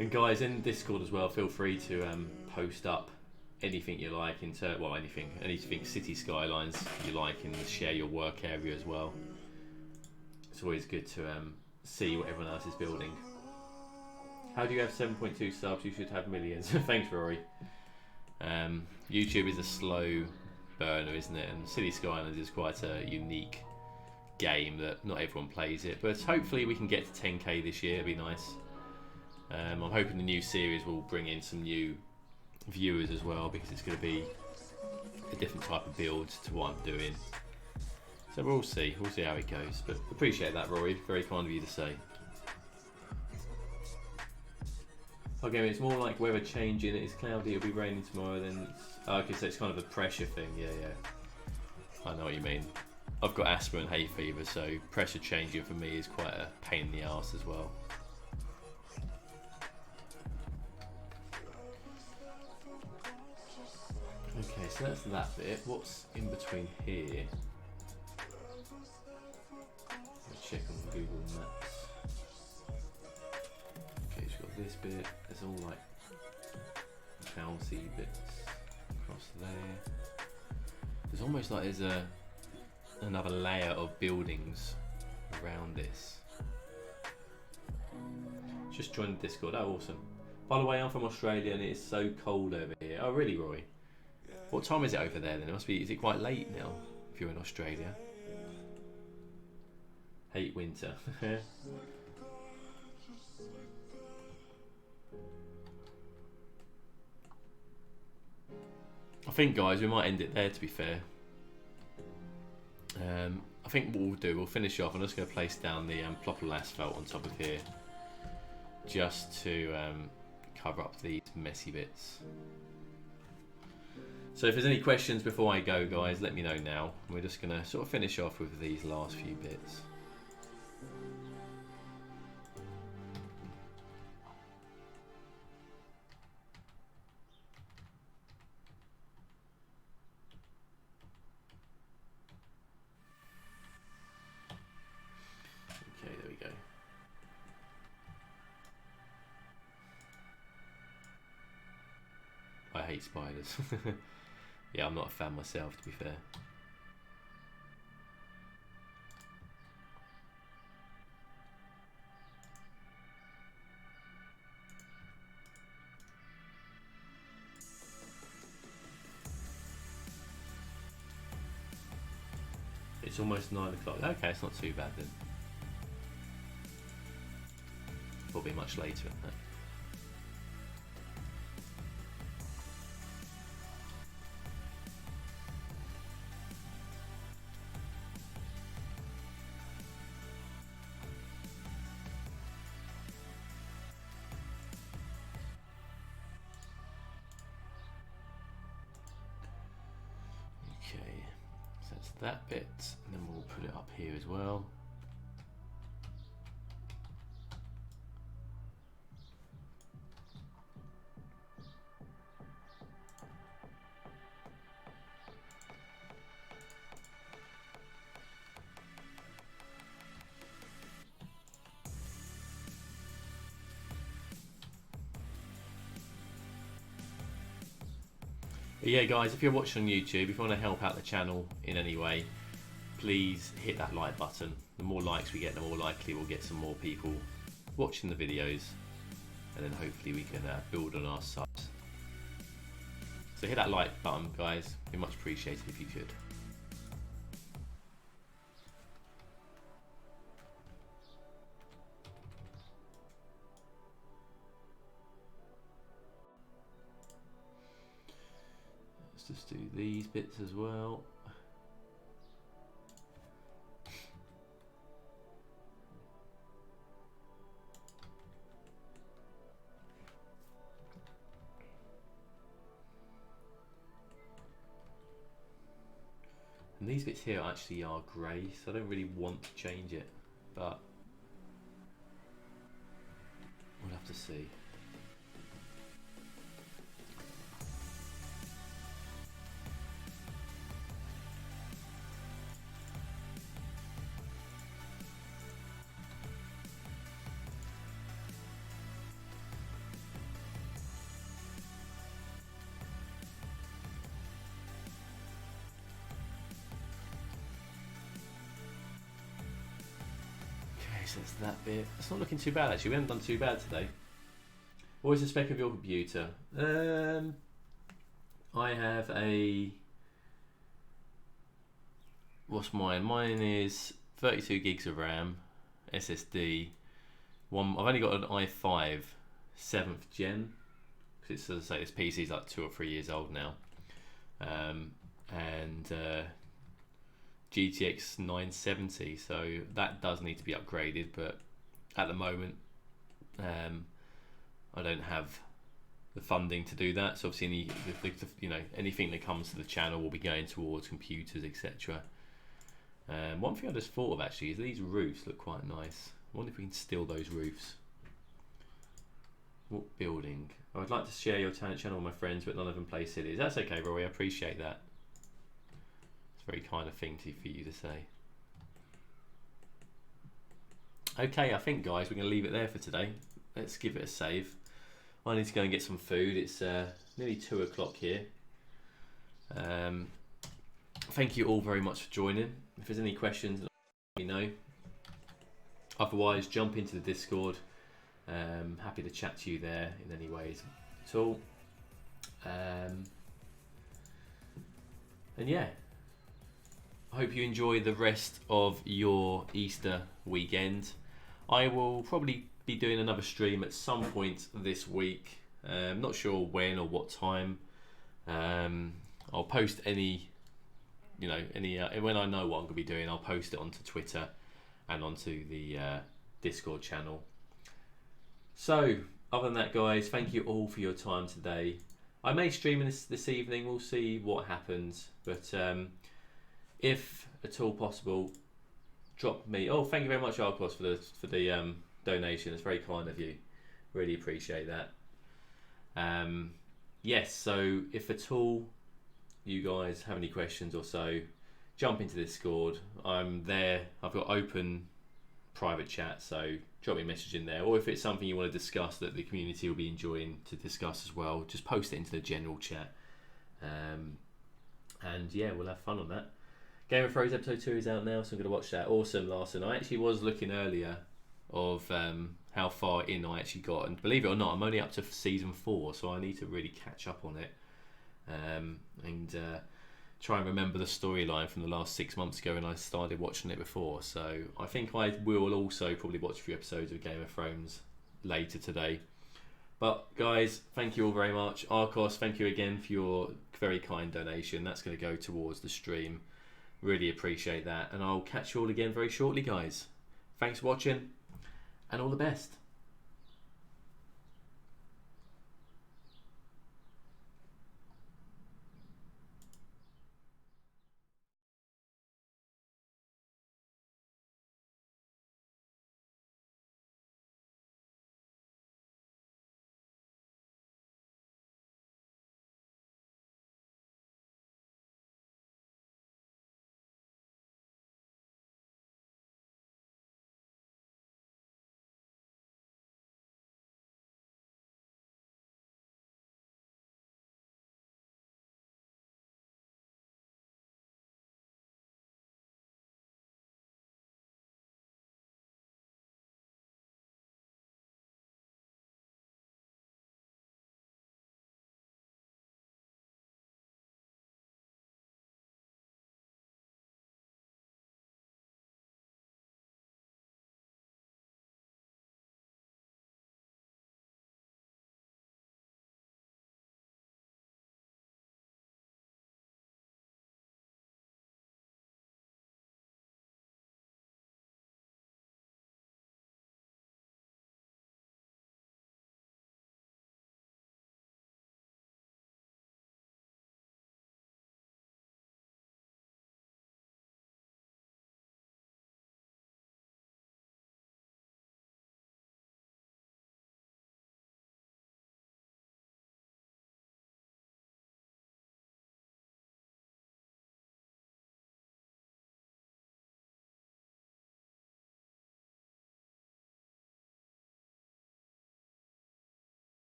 And guys, in Discord as well, feel free to post up anything you like into, well, anything City Skylines you like, and share your work area as well. It's always good to see what everyone else is building. How do you have 7.2 subs? You should have millions. Thanks, Rory. YouTube is a slow burner, isn't it? And City Skylines is quite a unique game that not everyone plays it. But hopefully we can get to 10k this year. It'd be nice. I'm hoping the new series will bring in some new viewers as well, because it's going to be a different type of build to what I'm doing. So we'll see how it goes. But appreciate that, Rory. Very kind of you to say. Okay, it's more like weather changing. It's cloudy. It'll be raining tomorrow. Then okay, so it's kind of a pressure thing. Yeah. I know what you mean. I've got asthma and hay fever, so pressure changing for me is quite a pain in the arse as well. Okay, so that's that bit. What's in between here? I'll check on Google Maps. Okay, so we've got this bit. There's all like bouncy bits across there. There's almost like there's another layer of buildings around this. Just joined the Discord. Oh, awesome. By the way, I'm from Australia and it's so cold over here. Oh, really, Rory? What time is it over there then? It must be, is it quite late now if you're in Australia? Hate winter. I think, guys, we might end it there, to be fair. I think what we'll do, we'll finish off. I'm just going to place down the ploppable asphalt on top of here, just to cover up these messy bits. So if there's any questions before I go, guys, let me know now. We're just going to sort of finish off with these last few bits. Okay, there we go. hate spiders. Yeah, I'm not a fan myself, to be fair. It's almost 9 o'clock. Okay, it's not too bad then. Probably much later than that. Okay, so that's that bit, and then we'll put it up here as well. But yeah, guys, if you're watching on YouTube, if you want to help out the channel in any way, please hit that like button. The more likes we get, the more likely we'll get some more people watching the videos, and then hopefully we can build on our subs. So hit that like button, guys. It'd be much appreciated if you could. Let's just do these bits as well. And these bits here actually are grey, so I don't really want to change it, but we'll have to see. So that's that bit. It's not looking too bad actually. We haven't done too bad today. What is the spec of your computer? I have a... What's mine? Mine is 32 gigs of RAM, SSD. I've only got an i5 7th gen. Because it's, as I say, this PC is like 2 or 3 years old now. GTX 970, so that does need to be upgraded, but at the moment I don't have the funding to do that. So obviously anything that comes to the channel will be going towards computers, etc. One thing I just thought of actually is these roofs look quite nice. I wonder if we can steal those roofs. What building? I would like to share your channel with my friends, but none of them play cities. That's okay, Rory, I appreciate that. Very kind of thing for you to say. Okay, I think, guys, we're going to leave it there for today. Let's give it a save. I need to go and get some food. It's nearly 2 o'clock here. Thank you all very much for joining. If there's any questions, let me know. Otherwise, jump into the Discord. Happy to chat to you there in any ways at all. And yeah. I hope you enjoy the rest of your Easter weekend. I will probably be doing another stream at some point this week. Not sure when or what time. I'll post any when I know what I'm going to be doing, I'll post it onto Twitter and onto the Discord channel. So, other than that, guys, thank you all for your time today. I may stream this evening. We'll see what happens, but. If at all possible, drop me. Oh, thank you very much, Arcos, for the donation. It's very kind of you. Really appreciate that. Yes. So if at all you guys have any questions or so, jump into Discord. I'm there. I've got open private chat, so drop me a message in there. Or if it's something you want to discuss that the community will be enjoying to discuss as well, just post it into the general chat. And yeah, we'll have fun on that. Game of Thrones episode 2 is out now, so I'm going to watch that. Awesome, Larson. I actually was looking earlier of how far in I actually got, and believe it or not, I'm only up to season 4, so I need to really catch up on it, and try and remember the storyline from the last 6 months ago when I started watching it before. So I think I will also probably watch a few episodes of Game of Thrones later today. But guys, thank you all very much. Arcos, thank you again for your very kind donation. That's going to go towards the stream. Really appreciate that. And I'll catch you all again very shortly, guys. Thanks for watching, and all the best.